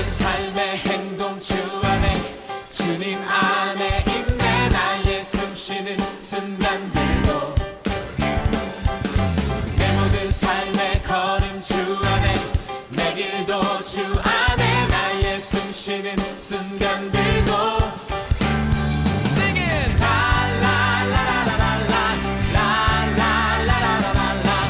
삶의 행동 주 안에 주님 안에 있네. 나의 숨쉬는 순간들도 내 모든 삶의 걸음 주 안에 내 길도 주 안에 나의 숨쉬는 순간들도 Singing la la la la la la la la la la la la la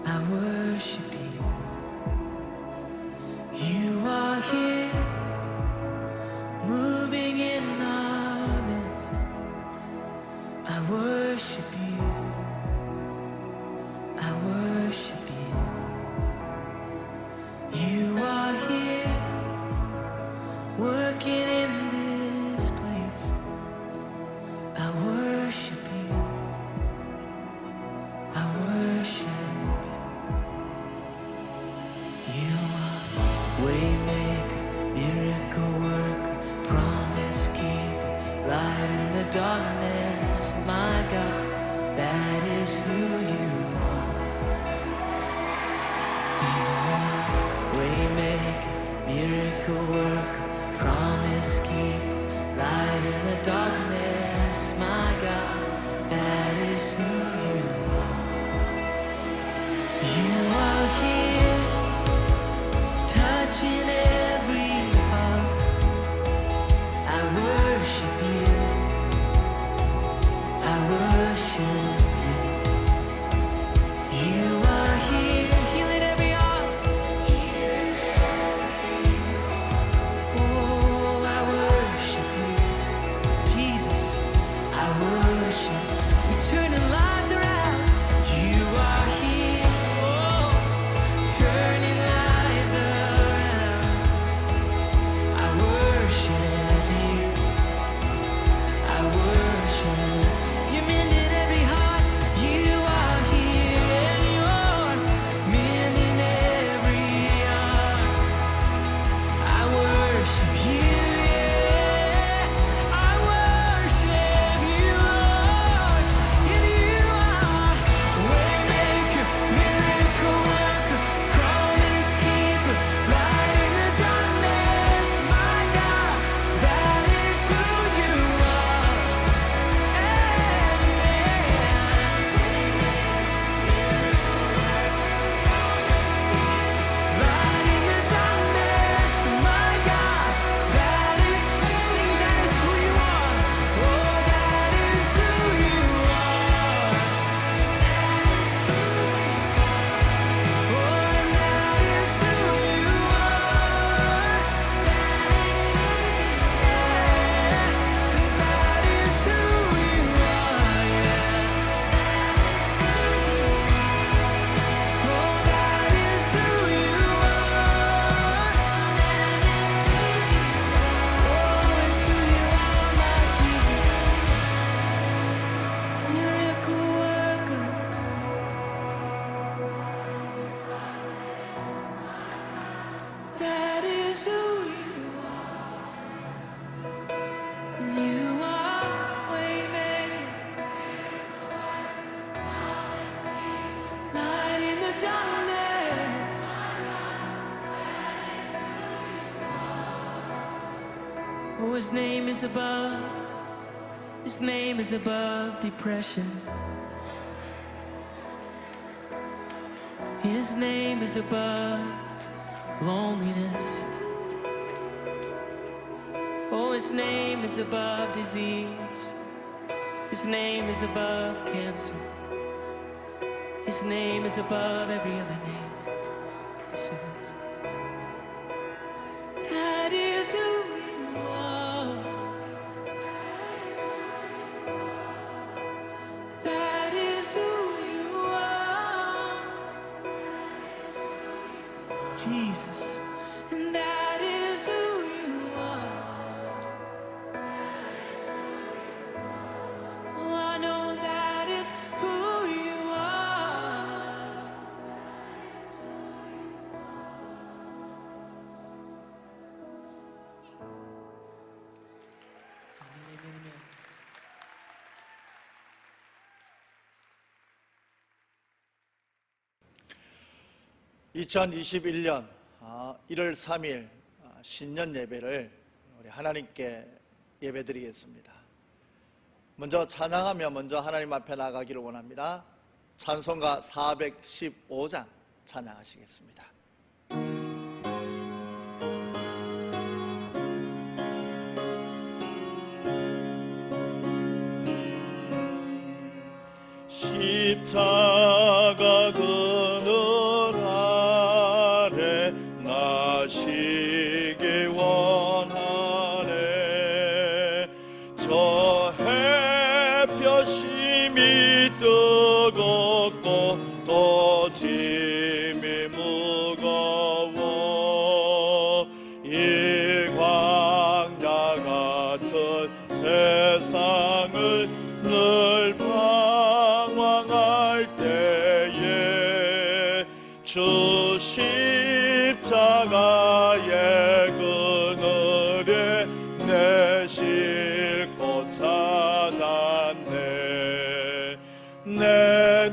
I worship you. You are here. you are. You are waymaker, miracle worker, promise keeper, light in the darkness, my God, that is who you are. You are here, touching every heart. I worship you, I worship you. You are here, healing every heart. Oh, I worship you, Jesus, I worship. You're turning lives around. You are here, oh, turning lives around. I worship you, I worship. You're mending every heart. You are here and you're mending every heart. I worship you, yeah. I worship you, Lord. And you are waymaker, miracle worker, promise keeper, light in the darkness, my God, that is who you are. Light in the darkness, my God, that is, sing, that is who you are. Oh, that is who you are. Oh, and that is who you are. That is who you are, yeah. Oh, that is who you are. Oh, it's who you are, my Jesus. Miracle worker. That is who you are. You are waymaker, light in the darkness. Oh, his name is above. His name is above depression. His name is above loneliness. Oh, his name is above disease. His name is above cancer. His name is above every other name. Yes, it is. That is who you are. That is who you are. Jesus, and that is who you are. Oh, I know that is who you are. Amen, amen, amen. 2021년 1월 3일 신년 예배를 우리 하나님께 예배드리겠습니다. 먼저 찬양하며 먼저 하나님 앞에 나가기를 원합니다. 찬송가 415장 찬양하시겠습니다. 십자가 그늘 아래 나시기 원하네. 저 햇볕이 뜨겁고 또 짐이 무거워 이 광야 같은 세상을 늘 방황할 때에 주 십자가의 그늘에 내 쉴 곳 찾았네. 내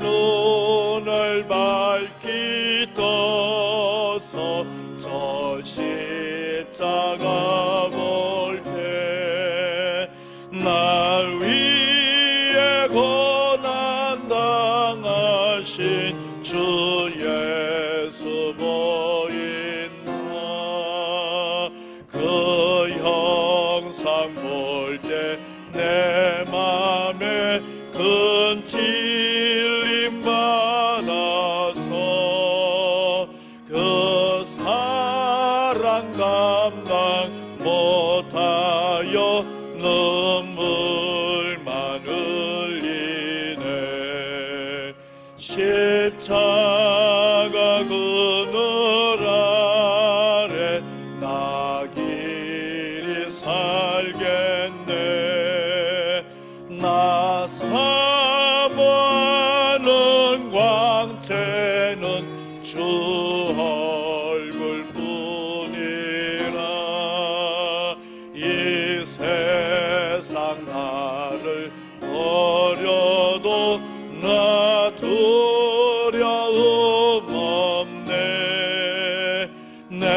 때 내 맘에 큰 찔림 받아서 그 사랑 감당 못하여 눈물만 흘리네. 십자가 그늘 아래 나 길이 살겠네. 나 사모하는 광채는 주 얼굴뿐이라. 이 세상 나를 버려도 나 두려움 없네. 내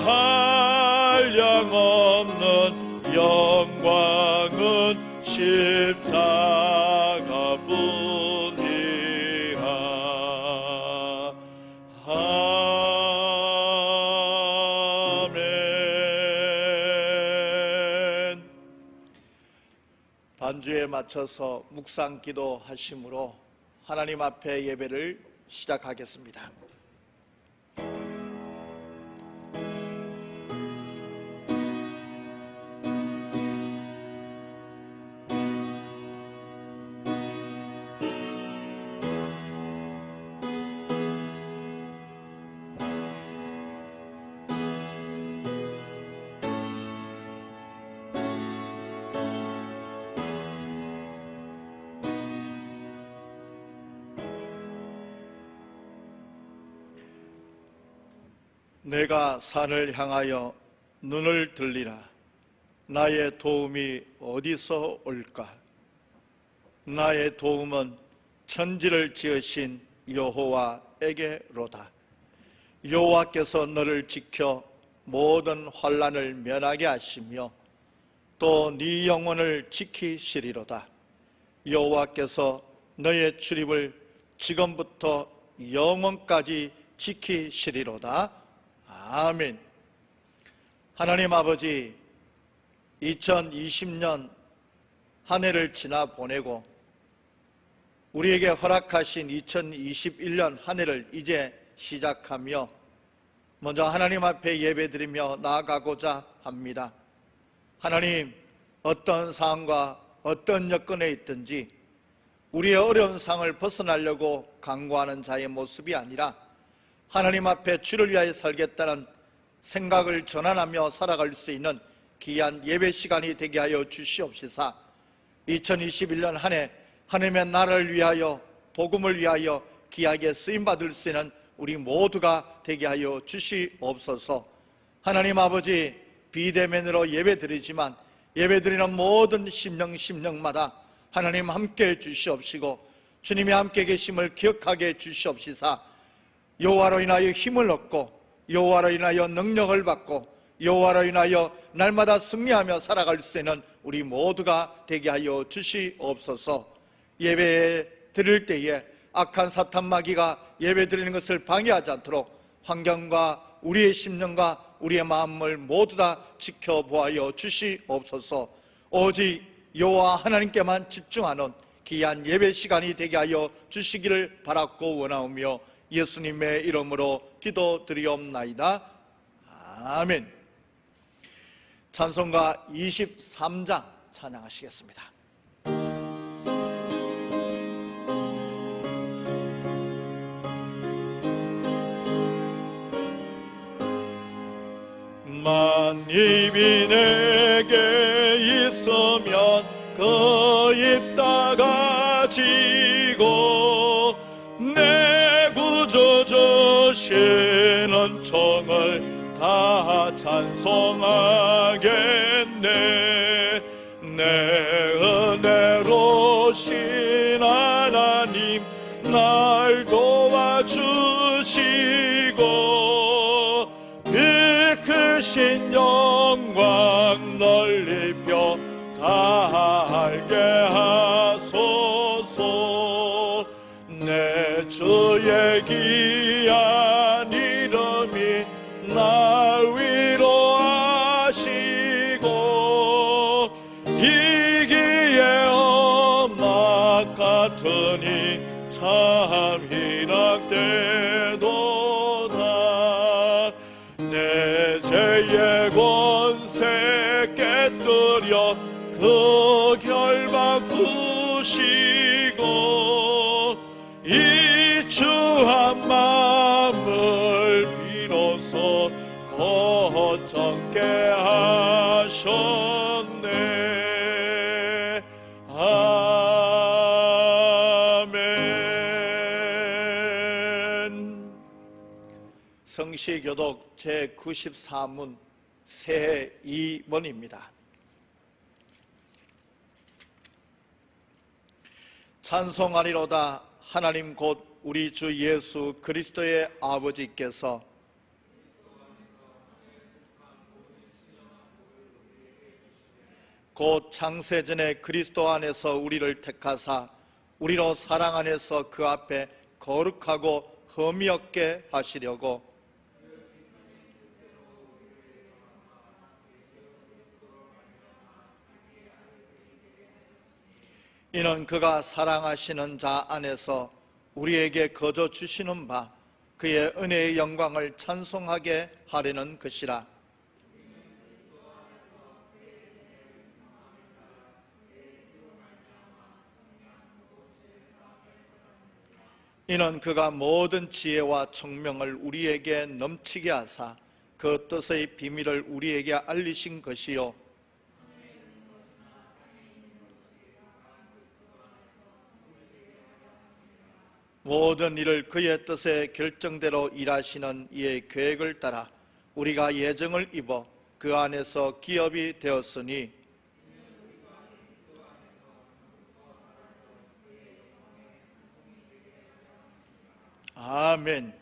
한량 없는 영광은 십자가뿐이라. 아멘. 반주에 맞춰서 묵상 기도하심으로 하나님 앞에 예배를 시작하겠습니다. 내가 산을 향하여 눈을 들리라. 나의 도움이 어디서 올까? 나의 도움은 천지를 지으신 여호와에게로다. 여호와께서 너를 지켜 모든 환난을 면하게 하시며 또 네 영혼을 지키시리로다. 여호와께서 너의 출입을 지금부터 영원까지 지키시리로다. 아멘. 하나님 아버지, 2020년 한 해를 지나 보내고 우리에게 허락하신 2021년 한 해를 이제 시작하며 먼저 하나님 앞에 예배드리며 나아가고자 합니다. 하나님, 어떤 상황과 어떤 여건에 있든지 우리의 어려운 상을 벗어나려고 강구하는 자의 모습이 아니라 하나님 앞에 주를 위하여 살겠다는 생각을 전환하며 살아갈 수 있는 귀한 예배 시간이 되게 하여 주시옵시사 2021년 한 해 하나님의 나라를 위하여 복음을 위하여 귀하게 쓰임받을 수 있는 우리 모두가 되게 하여 주시옵소서. 하나님 아버지, 비대면으로 예배드리지만 예배드리는 모든 심령마다 하나님 함께해 주시옵시고 주님이 함께 계심을 기억하게 해 주시옵시사 여호와로 인하여 힘을 얻고 여호와로 인하여 능력을 받고 여호와로 인하여 날마다 승리하며 살아갈 수 있는 우리 모두가 되게 하여 주시옵소서. 예배 드릴 때에 악한 사탄 마귀가 예배 드리는 것을 방해하지 않도록 환경과 우리의 심령과 우리의 마음을 모두 다 지켜보아여 주시옵소서. 오직 여호와 하나님께만 집중하는 귀한 예배 시간이 되게 하여 주시기를 바랐고 원하오며 예수님의 이름으로 기도드리옵나이다. 아멘. 찬송가 23장 찬양하시겠습니다. 만입이 내게 있으면 그 입 다가지고 내 구주 주시는 총을 다 찬송하겠네. 내 은혜로신 하나님 날 도와주시고 그 크신 영광 넓혀 다 알게 하소서. 내 주의 귀한 이름이 날 위로하시고 이 희락되도다. 내 죄의 권세 깨뜨려 그 결박 부시고 이 주한 마음을 비로소 거창게 하셨네. 아멘. 성시교독 제94문 새 2번입니다. 찬송하리로다. 하나님 곧 우리 주 예수 그리스도의 아버지께서 곧 창세전에 그리스도 안에서 우리를 택하사 우리로 사랑 안에서 그 앞에 거룩하고 흠이 없게 하시려고 이는 그가 사랑하시는 자 안에서 우리에게 거저 주시는 바 그의 은혜의 영광을 찬송하게 하려는 것이라. 이는 그가 모든 지혜와 총명을 우리에게 넘치게 하사 그 뜻의 비밀을 우리에게 알리신 것이요 모든 일을 그의 뜻의 결정대로 일하시는 이의 계획을 따라 우리가 예정을 입어 그 안에서 기업이 되었으니 아멘.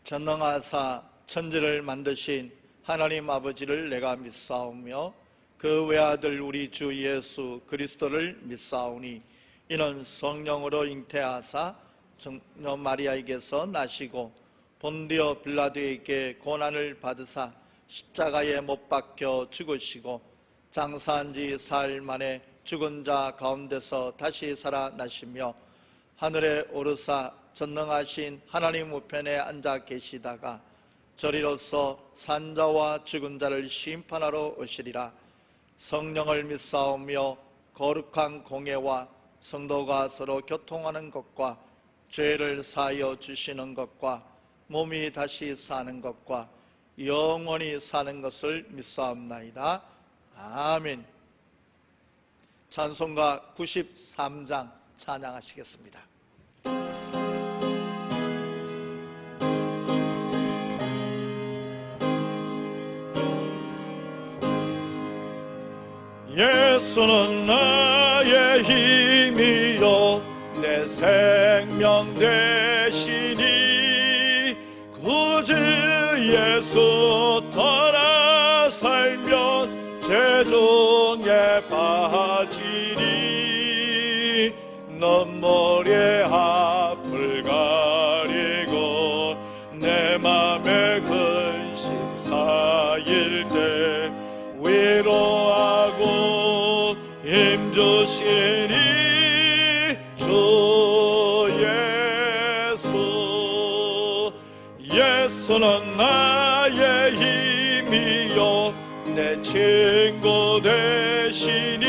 전능하사 천지를 만드신 하나님 아버지를 내가 믿사오며 그 외아들 우리 주 예수 그리스도를 믿사오니 이는 성령으로 잉태하사 성녀 마리아에게서 나시고 본디오 빌라도에게 고난을 받으사 십자가에 못 박혀 죽으시고 장사한 지 사흘 만에 죽은 자 가운데서 다시 살아나시며 하늘에 오르사 전능하신 하나님 우편에 앉아 계시다가 저리로서 산자와 죽은 자를 심판하러 오시리라. 성령을 믿사오며 거룩한 공예와 성도가 서로 교통하는 것과 죄를 사하여 주시는 것과 몸이 다시 사는 것과 영원히 사는 것을 믿사옵나이다. 아멘. 찬송가 93장 찬양하시겠습니다. 예수는 나의 힘이요 내 생명 되시니 굳이 예수 떠나 살면 죄중에 빠지니 눈물의 앞을 가리고 내 맘에 근심 쌓일 때 위로하고 힘주시니 주 예수. 예수는 나의 힘이요 내 친구 되시니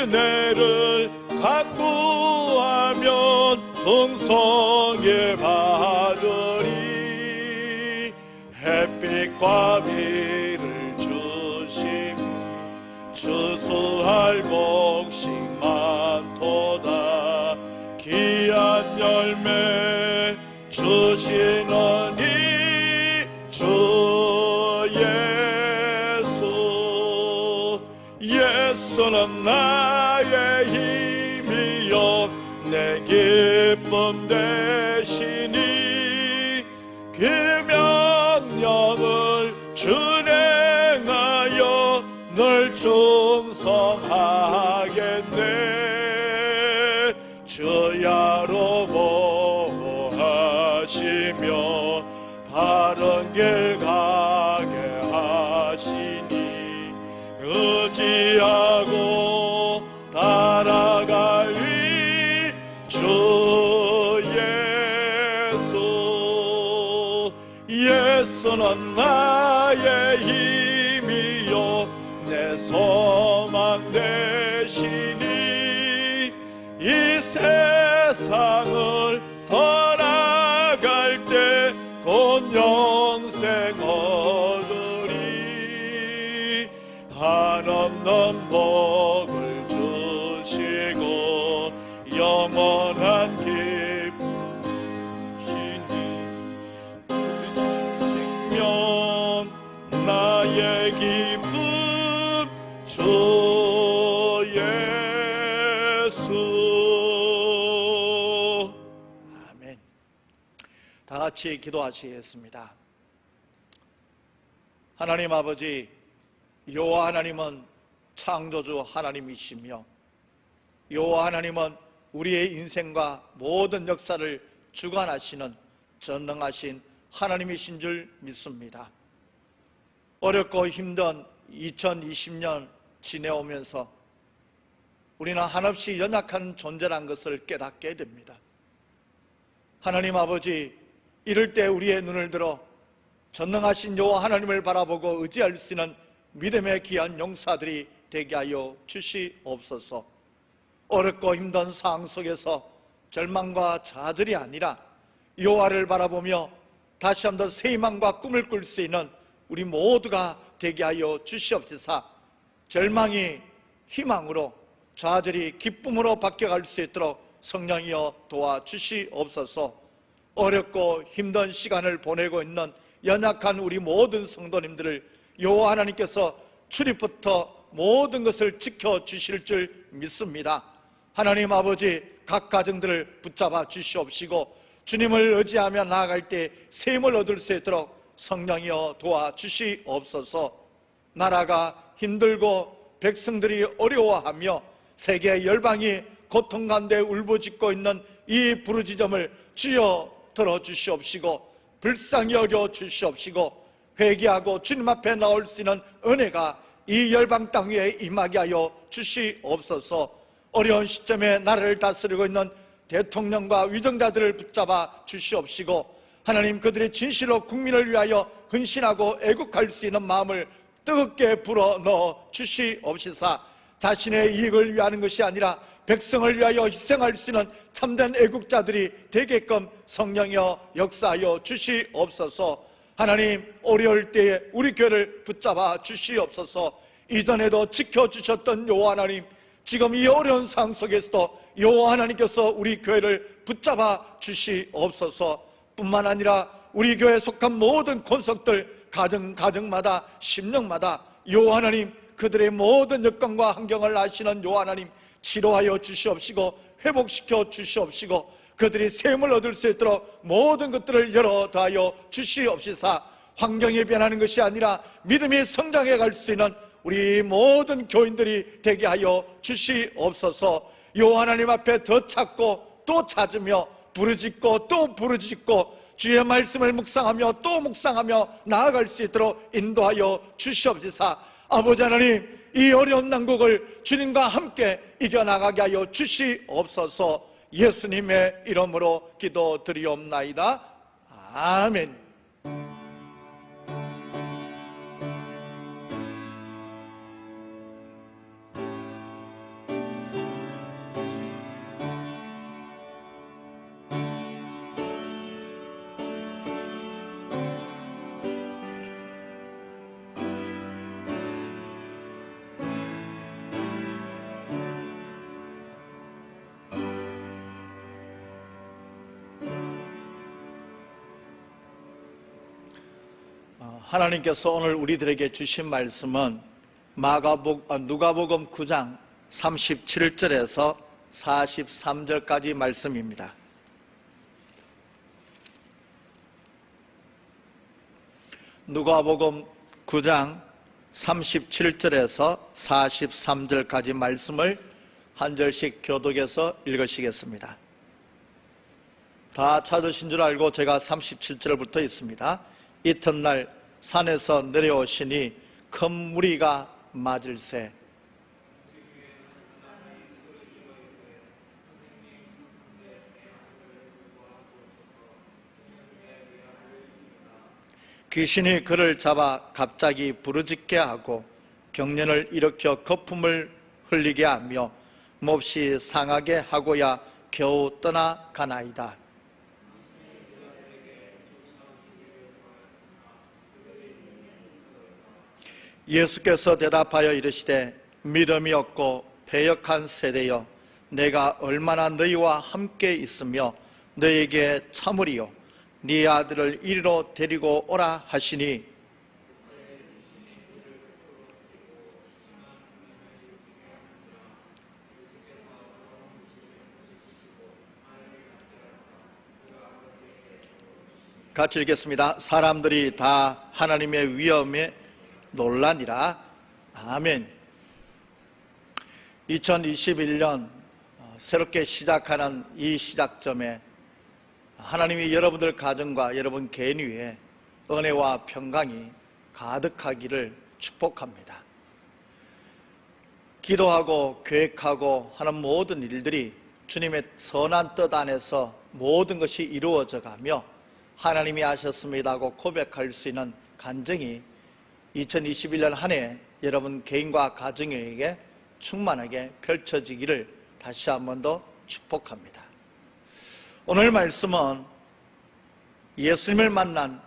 기내를 간구하면 풍성히 받으리. 햇빛과 비를 주심 추수할 곡식 많도다. 귀한 열매 주시느니 주 예수. 예수는 나의 힘이요 내 기쁨 되시니 그 명령을 준행하여 늘 충성하겠네. 주야로 보호하시며 바른 길 가게 하시니 의지하고 따라갈 주 나의 힘이요 내 소망 되시니 이 세상을 떠나갈 때 곧 영생 얻으리 한없는 복을 주시고 영원한 기쁨이시니 생명 나의 기쁨 주 예수. 아멘. 다 같이 기도하시겠습니다. 하나님 아버지, 여호와 하나님은 창조주 하나님이시며 여호와 하나님은 우리의 인생과 모든 역사를 주관하시는 전능하신 하나님이신 줄 믿습니다. 어렵고 힘든 2020년 지내오면서 우리는 한없이 연약한 존재란 것을 깨닫게 됩니다. 하나님 아버지, 이럴 때 우리의 눈을 들어 전능하신 여호와 하나님을 바라보고 의지할 수 있는 믿음의 귀한 용사들이 되게 하여 주시옵소서. 어렵고 힘든 상황 속에서 절망과 좌절이 아니라 여호와를 바라보며 다시 한번 새 희망과 꿈을 꿀 수 있는 우리 모두가 되게 하여 주시옵소서. 절망이 희망으로, 좌절이 기쁨으로 바뀌어갈 수 있도록 성령이여 도와주시옵소서. 어렵고 힘든 시간을 보내고 있는 연약한 우리 모든 성도님들을 여호와 하나님께서 출입부터 모든 것을 지켜주실 줄 믿습니다. 하나님 아버지, 각 가정들을 붙잡아 주시옵시고 주님을 의지하며 나아갈 때 셈을 얻을 수 있도록 성령이여 도와주시옵소서. 나라가 힘들고 백성들이 어려워하며 세계 열방이 고통 가운데 울부짖고 있는 이 부르짖음을 주여 들어주시옵시고 불쌍히 여겨 주시옵시고 회개하고 주님 앞에 나올 수 있는 은혜가 이 열방 땅 위에 임하게 하여 주시옵소서. 어려운 시점에 나라를 다스리고 있는 대통령과 위정자들을 붙잡아 주시옵시고 하나님, 그들의 진실로 국민을 위하여 헌신하고 애국할 수 있는 마음을 뜨겁게 불어넣어 주시옵시사. 자신의 이익을 위하는 것이 아니라 백성을 위하여 희생할 수 있는 참된 애국자들이 되게끔 성령이여 역사하여 주시옵소서. 하나님, 어려울 때에 우리 교회를 붙잡아 주시옵소서. 이전에도 지켜주셨던 여호와 하나님, 지금 이 어려운 상황 속에서도 여호와 하나님께서 우리 교회를 붙잡아 주시옵소서. 뿐만 아니라 우리 교회에 속한 모든 권속들 가정마다 심령마다 여호와 하나님, 그들의 모든 여건과 환경을 아시는 여호와 하나님, 치료하여 주시옵시고 회복시켜 주시옵시고 그들이 셈을 얻을 수 있도록 모든 것들을 열어 더하여 주시옵시사. 환경이 변하는 것이 아니라 믿음이 성장해 갈 수 있는 우리 모든 교인들이 되게 하여 주시옵소서. 여호와 하나님 앞에 더 찾고 또 찾으며 부르짖고 또 부르짖고 주의 말씀을 묵상하며 또 묵상하며 나아갈 수 있도록 인도하여 주시옵소서. 아버지 하나님, 이 어려운 난국을 주님과 함께 이겨나가게 하여 주시옵소서. 예수님의 이름으로 기도드리옵나이다. 아멘. 하나님께서 오늘 우리들에게 주신 말씀은 누가복음 9장 37절에서 43절까지 말씀입니다. 누가복음 9장 37절에서 43절까지 말씀을 한 절씩 교독해서 읽으시겠습니다. 다 찾으신 줄 알고 제가 37절부터 있습니다. 이튿날 산에서 내려오시니 큰 무리가 맞을세. 귀신이 그를 잡아 갑자기 부르짖게 하고 경련을 일으켜 거품을 흘리게 하며 몹시 상하게 하고야 겨우 떠나가나이다. 예수께서 대답하여 이르시되 믿음이 없고 패역한 세대여, 내가 얼마나 너희와 함께 있으며 너희에게 참으리요. 네 아들을 이리로 데리고 오라 하시니 같이 읽겠습니다. 사람들이 다 하나님의 위엄에 놀라니라. 아멘. 2021년 새롭게 시작하는 이 시작점에 하나님이 여러분들 가정과 여러분 개인 위에 은혜와 평강이 가득하기를 축복합니다. 기도하고 계획하고 하는 모든 일들이 주님의 선한 뜻 안에서 모든 것이 이루어져 가며 하나님이 하셨습니다 하고 고백할 수 있는 간증이 2021년 한 해 여러분 개인과 가정에게 충만하게 펼쳐지기를 다시 한 번 더 축복합니다. 오늘 말씀은 예수님을 만난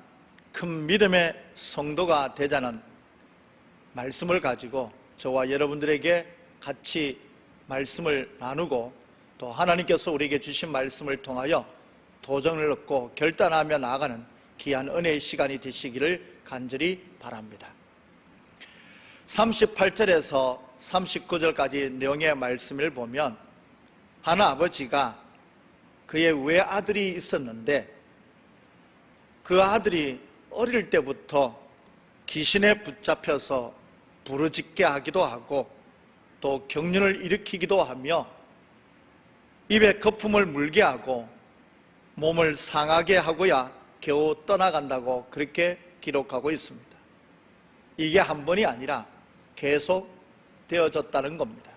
큰 믿음의 성도가 되자는 말씀을 가지고 저와 여러분들에게 같이 말씀을 나누고 또 하나님께서 우리에게 주신 말씀을 통하여 도전을 얻고 결단하며 나아가는 귀한 은혜의 시간이 되시기를 간절히 바랍니다. 38절에서 39절까지 내용의 말씀을 보면 한 아버지가 그의 외아들이 있었는데 그 아들이 어릴 때부터 귀신에 붙잡혀서 부르짖게 하기도 하고 또 경련을 일으키기도 하며 입에 거품을 물게 하고 몸을 상하게 하고야 겨우 떠나간다고 그렇게 기록하고 있습니다. 이게 한 번이 아니라 계속 되어졌다는 겁니다.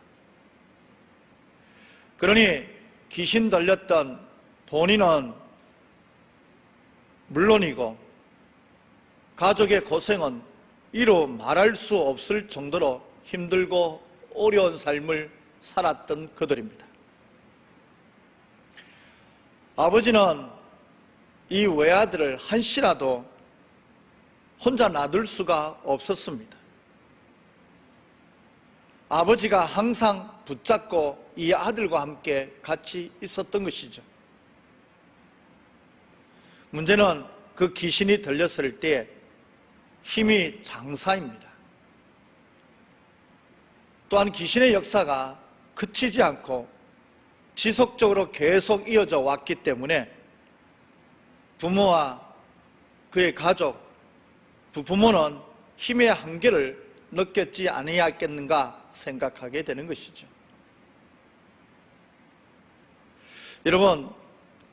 그러니 귀신 들렸던 본인은 물론이고 가족의 고생은 이루 말할 수 없을 정도로 힘들고 어려운 삶을 살았던 그들입니다. 아버지는 이 외아들을 한시라도 혼자 놔둘 수가 없었습니다. 아버지가 항상 붙잡고 이 아들과 함께 같이 있었던 것이죠. 문제는 그 귀신이 들렸을 때 힘이 장사입니다. 또한 귀신의 역사가 그치지 않고 지속적으로 계속 이어져 왔기 때문에 부모와 그의 가족, 부모는 힘의 한계를 느꼈지 아니했겠는가 생각하게 되는 것이죠. 여러분,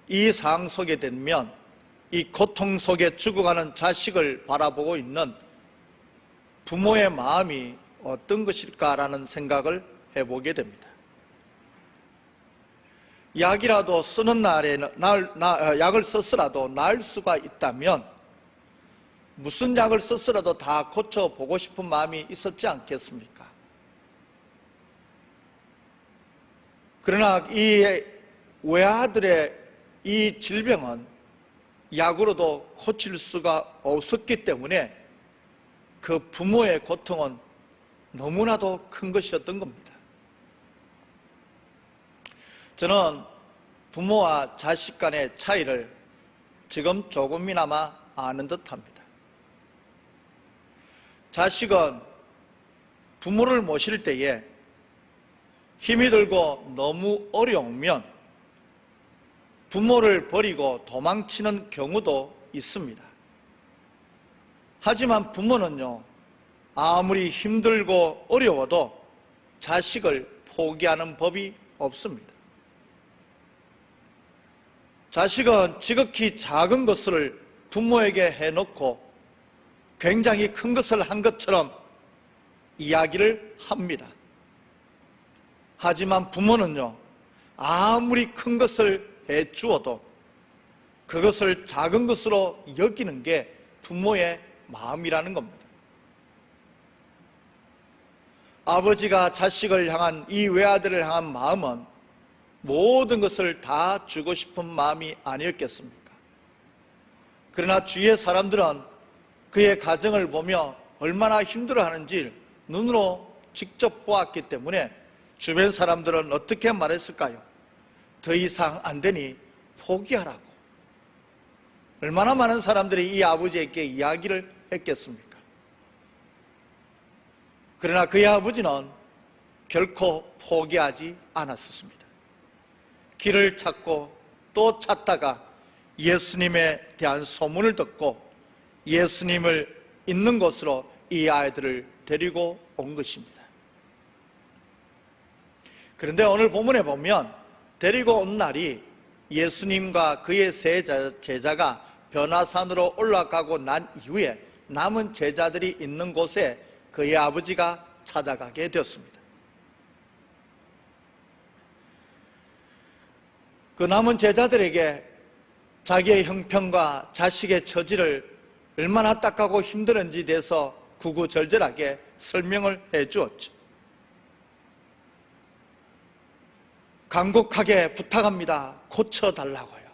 이 상황 속에 되면 이 고통 속에 죽어가는 자식을 바라보고 있는 부모의 마음이 어떤 것일까라는 생각을 해보게 됩니다. 약이라도 쓰는 날에는 약을 썼으라도 나을 수가 있다면 무슨 약을 썼으라도 다 고쳐보고 싶은 마음이 있었지 않겠습니까? 그러나 이 외아들의 이 질병은 약으로도 고칠 수가 없었기 때문에 그 부모의 고통은 너무나도 큰 것이었던 겁니다. 저는 부모와 자식 간의 차이를 지금 조금이나마 아는 듯합니다. 자식은 부모를 모실 때에 힘이 들고 너무 어려우면 부모를 버리고 도망치는 경우도 있습니다. 하지만 부모는요, 아무리 힘들고 어려워도 자식을 포기하는 법이 없습니다. 자식은 지극히 작은 것을 부모에게 해놓고 굉장히 큰 것을 한 것처럼 이야기를 합니다. 하지만 부모는요, 아무리 큰 것을 해주어도 그것을 작은 것으로 여기는 게 부모의 마음이라는 겁니다. 아버지가 자식을 향한, 이 외아들을 향한 마음은 모든 것을 다 주고 싶은 마음이 아니었겠습니까? 그러나 주위의 사람들은 그의 가정을 보며 얼마나 힘들어하는지 눈으로 직접 보았기 때문에 주변 사람들은 어떻게 말했을까요? 더 이상 안 되니 포기하라고. 얼마나 많은 사람들이 이 아버지에게 이야기를 했겠습니까? 그러나 그의 아버지는 결코 포기하지 않았습니다. 길을 찾고 또 찾다가 예수님에 대한 소문을 듣고 예수님을 있는 곳으로 이 아이들을 데리고 온 것입니다. 그런데 오늘 본문에 보면 데리고 온 날이 예수님과 그의 세 제자가 변화산으로 올라가고 난 이후에 남은 제자들이 있는 곳에 그의 아버지가 찾아가게 되었습니다. 그 남은 제자들에게 자기의 형편과 자식의 처지를 얼마나 딱하고 힘들은지 대해서 구구절절하게 설명을 해 주었죠. 간곡하게 부탁합니다. 고쳐달라고요.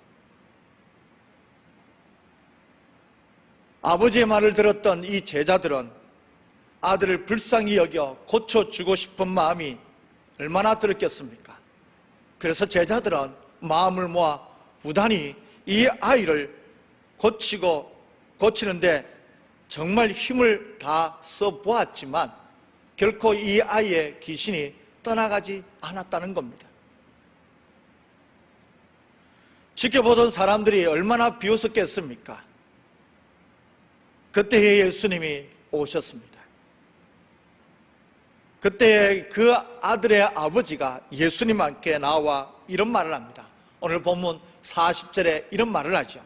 아버지의 말을 들었던 이 제자들은 아들을 불쌍히 여겨 고쳐주고 싶은 마음이 얼마나 들었겠습니까? 그래서 제자들은 마음을 모아 부단히 이 아이를 고치는데 정말 힘을 다 써보았지만 결코 이 아이의 귀신이 떠나가지 않았다는 겁니다. 지켜보던 사람들이 얼마나 비웃었겠습니까? 그때 예수님이 오셨습니다. 그때 그 아들의 아버지가 예수님께 나와 이런 말을 합니다. 오늘 본문 40절에 이런 말을 하죠.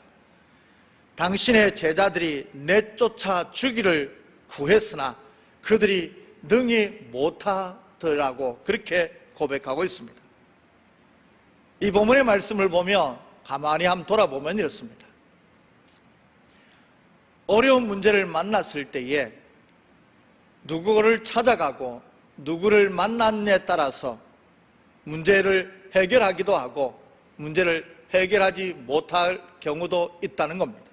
당신의 제자들이 내쫓아 주기를 구했으나 그들이 능히 못하더라고 그렇게 고백하고 있습니다. 이 본문의 말씀을 보면 가만히 한번 돌아보면 이렇습니다. 어려운 문제를 만났을 때에 누구를 찾아가고 누구를 만났냐에 따라서 문제를 해결하기도 하고 문제를 해결하지 못할 경우도 있다는 겁니다.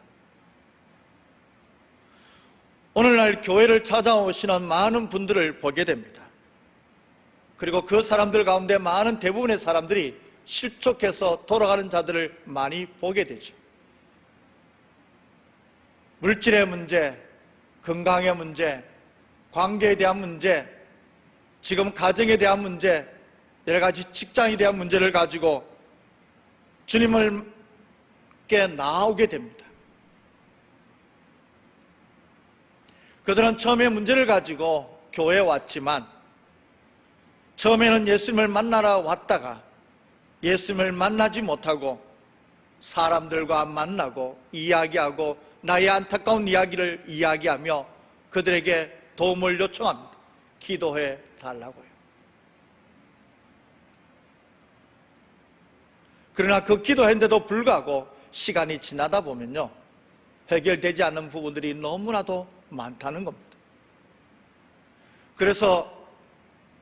오늘날 교회를 찾아오시는 많은 분들을 보게 됩니다. 그리고 그 사람들 가운데 많은 대부분의 사람들이 실족해서 돌아가는 자들을 많이 보게 되죠. 물질의 문제, 건강의 문제, 관계에 대한 문제, 지금 가정에 대한 문제, 여러 가지 직장에 대한 문제를 가지고 주님께 나오게 됩니다. 그들은 처음에 문제를 가지고 교회에 왔지만 처음에는 예수님을 만나러 왔다가 예수님을 만나지 못하고 사람들과 만나고 이야기하고 나의 안타까운 이야기를 이야기하며 그들에게 도움을 요청합니다. 기도해 달라고요. 그러나 그 기도했는데도 불구하고 시간이 지나다 보면요, 해결되지 않는 부분들이 너무나도 많다는 겁니다. 그래서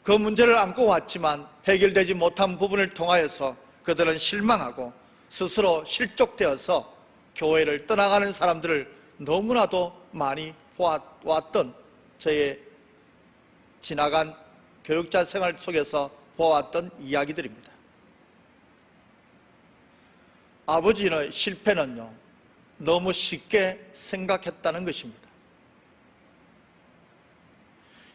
그 문제를 안고 왔지만 해결되지 못한 부분을 통하여서 그들은 실망하고 스스로 실족되어서 교회를 떠나가는 사람들을 너무나도 많이 보아왔던 저의 지나간 교육자 생활 속에서 보아왔던 이야기들입니다. 아버지의 실패는요, 너무 쉽게 생각했다는 것입니다.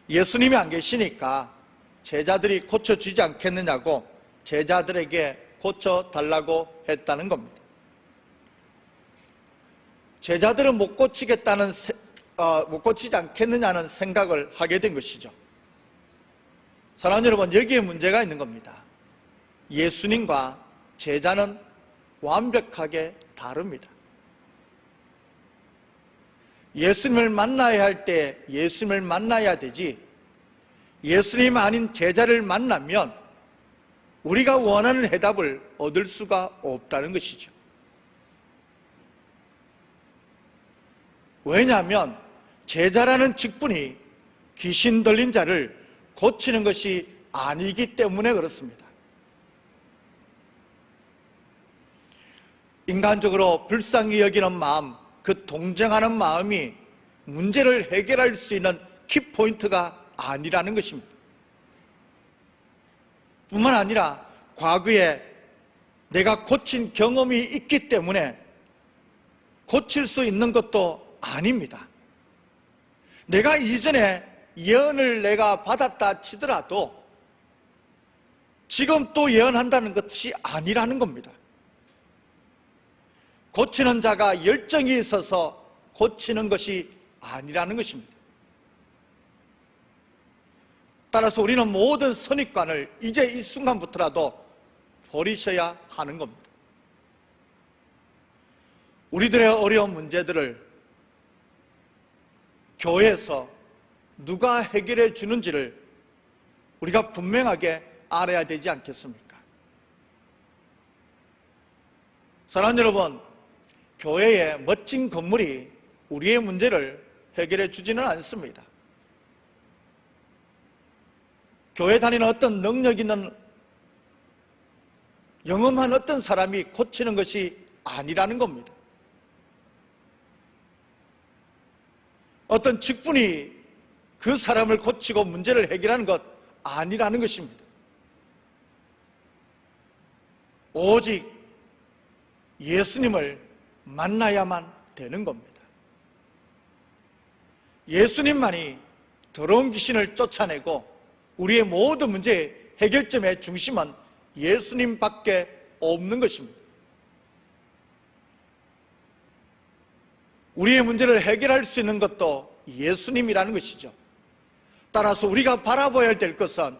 예수님이 안 계시니까 제자들이 고쳐주지 않겠느냐고 제자들에게 고쳐달라고 했다는 겁니다. 제자들은 못 고치지 않겠느냐는 생각을 하게 된 것이죠. 사랑하는 여러분, 여기에 문제가 있는 겁니다. 예수님과 제자는 완벽하게 다릅니다. 예수님을 만나야 할 때 예수님을 만나야 되지, 예수님 아닌 제자를 만나면 우리가 원하는 해답을 얻을 수가 없다는 것이죠. 왜냐하면 제자라는 직분이 귀신 들린 자를 고치는 것이 아니기 때문에 그렇습니다. 인간적으로 불쌍히 여기는 마음, 그 동정하는 마음이 문제를 해결할 수 있는 키포인트가 아니라는 것입니다. 뿐만 아니라 과거에 내가 고친 경험이 있기 때문에 고칠 수 있는 것도 아닙니다. 내가 이전에 예언을 내가 받았다 치더라도 지금 또 예언한다는 것이 아니라는 겁니다. 고치는 자가 열정이 있어서 고치는 것이 아니라는 것입니다. 따라서 우리는 모든 선입관을 이제 이 순간부터라도 버리셔야 하는 겁니다. 우리들의 어려운 문제들을 교회에서 누가 해결해 주는지를 우리가 분명하게 알아야 되지 않겠습니까? 사랑하는 여러분, 교회의 멋진 건물이 우리의 문제를 해결해 주지는 않습니다. 교회 다니는 어떤 능력 있는 영험한 어떤 사람이 고치는 것이 아니라는 겁니다. 어떤 직분이 그 사람을 고치고 문제를 해결하는 것 아니라는 것입니다. 오직 예수님을 만나야만 되는 겁니다. 예수님만이 더러운 귀신을 쫓아내고 우리의 모든 문제의 해결점의 중심은 예수님밖에 없는 것입니다. 우리의 문제를 해결할 수 있는 것도 예수님이라는 것이죠. 따라서 우리가 바라봐야 될 것은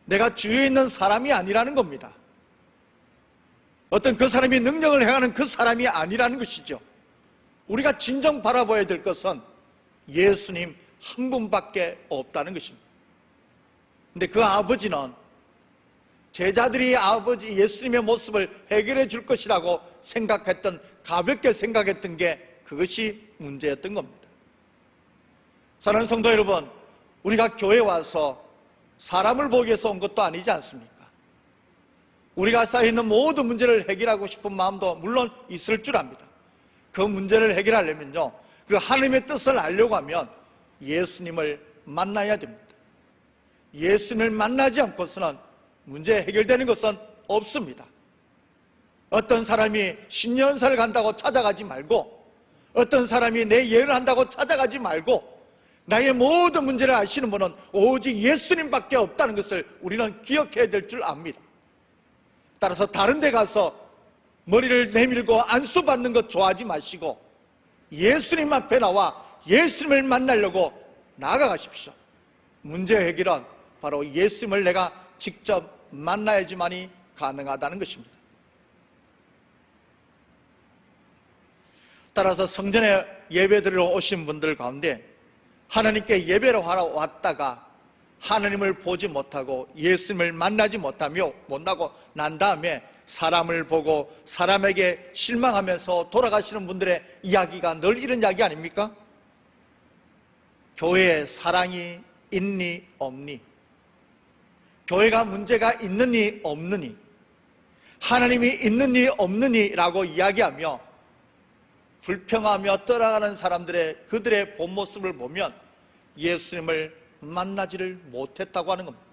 내가 주위에 있는 사람이 아니라는 겁니다. 어떤 그 사람이 능력을 행하는 그 사람이 아니라는 것이죠. 우리가 진정 바라봐야 될 것은 예수님 한 분밖에 없다는 것입니다. 근데 그 아버지는 제자들이 아버지 예수님의 모습을 해결해 줄 것이라고 생각했던, 가볍게 생각했던 게 그것이 문제였던 겁니다. 사랑하는 성도 여러분, 우리가 교회에 와서 사람을 보기 위해서 온 것도 아니지 않습니까? 우리가 쌓여있는 모든 문제를 해결하고 싶은 마음도 물론 있을 줄 압니다. 그 문제를 해결하려면요, 그 하나님의 뜻을 알려고 하면 예수님을 만나야 됩니다. 예수님을 만나지 않고서는 문제 해결되는 것은 없습니다. 어떤 사람이 신년사를 간다고 찾아가지 말고, 어떤 사람이 내 예언을 한다고 찾아가지 말고, 나의 모든 문제를 아시는 분은 오직 예수님밖에 없다는 것을 우리는 기억해야 될 줄 압니다. 따라서 다른 데 가서 머리를 내밀고 안수받는 것 좋아하지 마시고 예수님 앞에 나와 예수님을 만나려고 나아가십시오. 문제 해결은 바로 예수님을 내가 직접 만나야지만이 가능하다는 것입니다. 따라서 성전에 예배드리러 오신 분들 가운데 하나님께 예배를 하러 왔다가 하나님을 보지 못하고 예수님을 만나지 못하고 난 다음에 사람을 보고 사람에게 실망하면서 돌아가시는 분들의 이야기가 늘 이런 이야기 아닙니까? 교회에 사랑이 있니 없니? 교회가 문제가 있느니 없느니? 하나님이 있느니 없느니? 라고 이야기하며 불평하며 떠나가는 사람들의 그들의 본 모습을 보면 예수님을 만나지를 못했다고 하는 겁니다.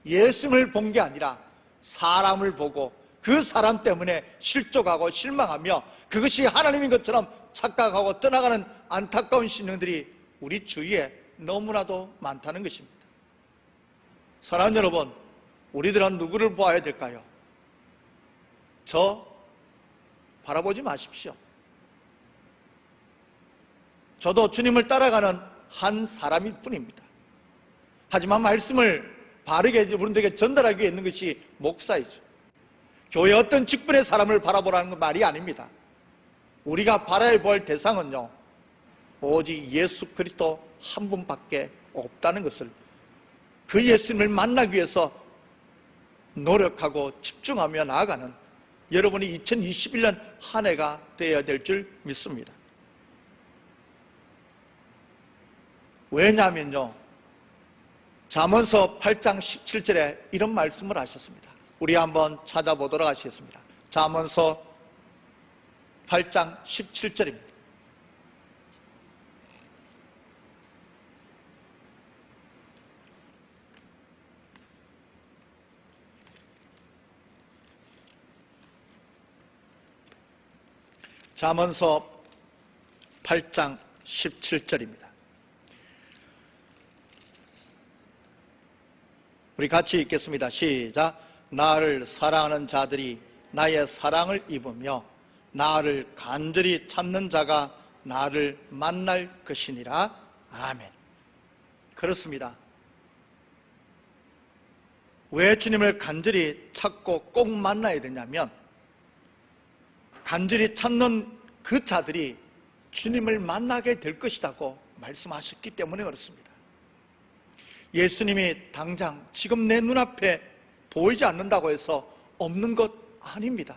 예수님을 본 게 아니라 사람을 보고 그 사람 때문에 실족하고 실망하며 그것이 하나님인 것처럼 착각하고 떠나가는 안타까운 신령들이 우리 주위에 너무나도 많다는 것입니다. 사랑하는 여러분, 우리들은 누구를 보아야 될까요? 저 바라보지 마십시오. 저도 주님을 따라가는 한 사람일 뿐입니다. 하지만 말씀을 바르게 여러분들에게 전달하기 위해 있는 것이 목사이죠. 교회 어떤 직분의 사람을 바라보라는 건 말이 아닙니다. 우리가 바라야 볼 대상은요, 오직 예수 그리스도 한 분밖에 없다는 것을, 그 예수님을 만나기 위해서 노력하고 집중하며 나아가는 여러분이 2021년 한 해가 되어야 될 줄 믿습니다. 왜냐하면요, 잠언서 8장 17절에 이런 말씀을 하셨습니다. 우리 한번 찾아보도록 하겠습니다. 잠언서 8장 17절입니다. 잠언서 8장 17절입니다. 우리 같이 읽겠습니다. 시작. 나를 사랑하는 자들이 나의 사랑을 입으며 나를 간절히 찾는 자가 나를 만날 것이니라. 아멘. 그렇습니다. 왜 주님을 간절히 찾고 꼭 만나야 되냐면, 간절히 찾는 그 자들이 주님을 만나게 될 것이라고 말씀하셨기 때문에 그렇습니다. 예수님이 당장 지금 내 눈앞에 보이지 않는다고 해서 없는 것 아닙니다.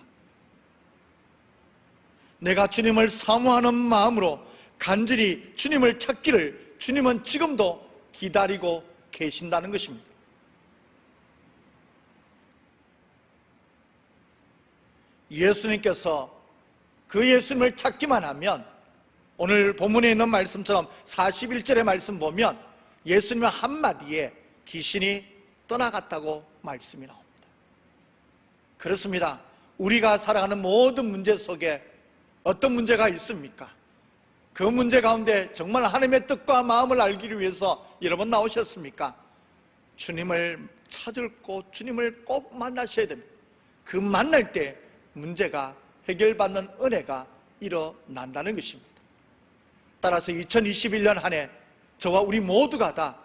내가 주님을 사모하는 마음으로 간절히 주님을 찾기를 주님은 지금도 기다리고 계신다는 것입니다. 예수님께서 그 예수님을 찾기만 하면, 오늘 본문에 있는 말씀처럼 41절의 말씀 보면 예수님의 한마디에 귀신이 떠나갔다고 말씀이 나옵니다. 그렇습니다. 우리가 살아가는 모든 문제 속에 어떤 문제가 있습니까? 그 문제 가운데 정말 하나님의 뜻과 마음을 알기 위해서 여러분 나오셨습니까? 주님을 찾을 곳, 주님을 꼭 만나셔야 됩니다. 그 만날 때 문제가 해결받는 은혜가 일어난다는 것입니다. 따라서 2021년 한 해 저와 우리 모두가 다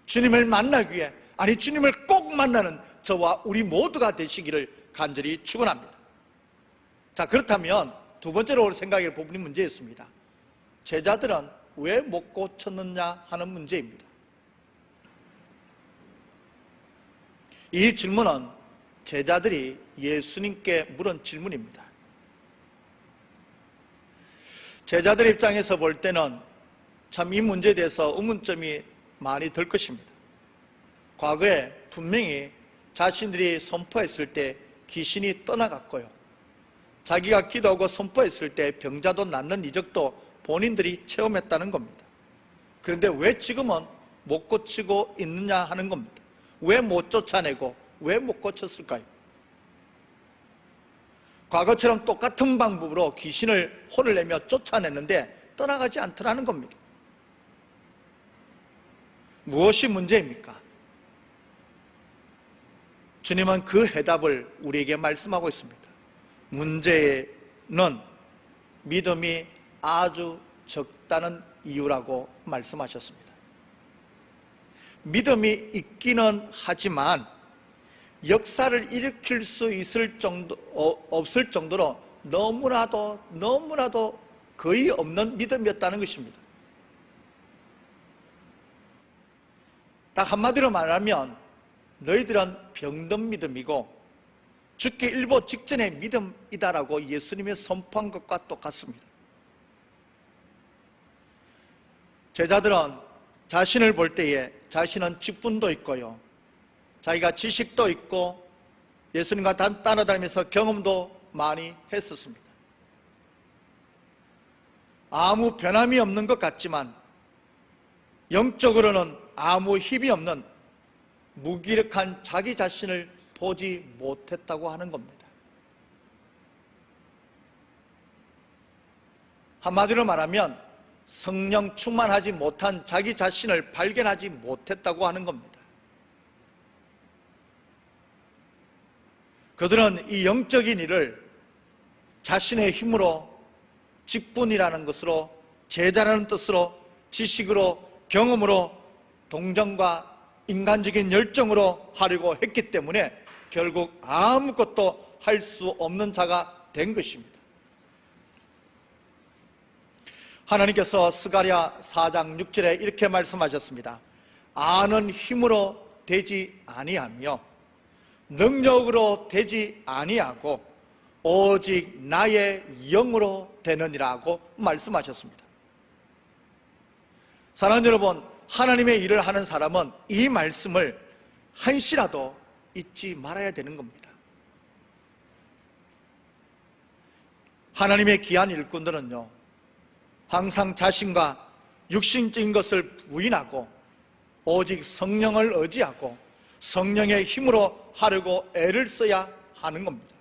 주님을 만나기 위해, 아니 주님을 꼭 만나는 저와 우리 모두가 되시기를 간절히 축원합니다. 자, 그렇다면 두 번째로 생각할 부분이 문제였습니다. 제자들은 왜 못 고쳤느냐 하는 문제입니다. 이 질문은 제자들이 예수님께 물은 질문입니다. 제자들 입장에서 볼 때는 참 이 문제에 대해서 의문점이 많이 들 것입니다. 과거에 분명히 자신들이 선포했을 때 귀신이 떠나갔고요, 자기가 기도하고 선포했을 때 병자도 낫는 이적도 본인들이 체험했다는 겁니다. 그런데 왜 지금은 못 고치고 있느냐 하는 겁니다. 왜 못 쫓아내고 왜 못 고쳤을까요? 과거처럼 똑같은 방법으로 귀신을 혼을 내며 쫓아냈는데 떠나가지 않더라는 겁니다. 무엇이 문제입니까? 주님은 그 해답을 우리에게 말씀하고 있습니다. 문제는 믿음이 아주 적다는 이유라고 말씀하셨습니다. 믿음이 있기는 하지만 역사를 일으킬 수 있을 정도, 없을 정도로 너무나도 거의 없는 믿음이었다는 것입니다. 딱 한마디로 말하면 너희들은 병든 믿음이고 죽기 일보 직전의 믿음이다라고 예수님이 선포한 것과 똑같습니다. 제자들은 자신을 볼 때에 자신은 직분도 있고요, 자기가 지식도 있고 예수님과 따라다니면서 경험도 많이 했었습니다. 아무 변함이 없는 것 같지만 영적으로는 아무 힘이 없는 무기력한 자기 자신을 보지 못했다고 하는 겁니다. 한마디로 말하면 성령 충만하지 못한 자기 자신을 발견하지 못했다고 하는 겁니다. 그들은 이 영적인 일을 자신의 힘으로, 직분이라는 것으로, 제자라는 뜻으로, 지식으로, 경험으로, 동정과 인간적인 열정으로 하려고 했기 때문에 결국 아무것도 할 수 없는 자가 된 것입니다. 하나님께서 스가랴 4장 6절에 이렇게 말씀하셨습니다. 아는 힘으로 되지 아니하며 능력으로 되지 아니하고 오직 나의 영으로 되느니라고 말씀하셨습니다. 사랑하는 여러분, 하나님의 일을 하는 사람은 이 말씀을 한시라도 잊지 말아야 되는 겁니다. 하나님의 귀한 일꾼들은요, 항상 자신과 육신적인 것을 부인하고 오직 성령을 의지하고 성령의 힘으로 하려고 애를 써야 하는 겁니다.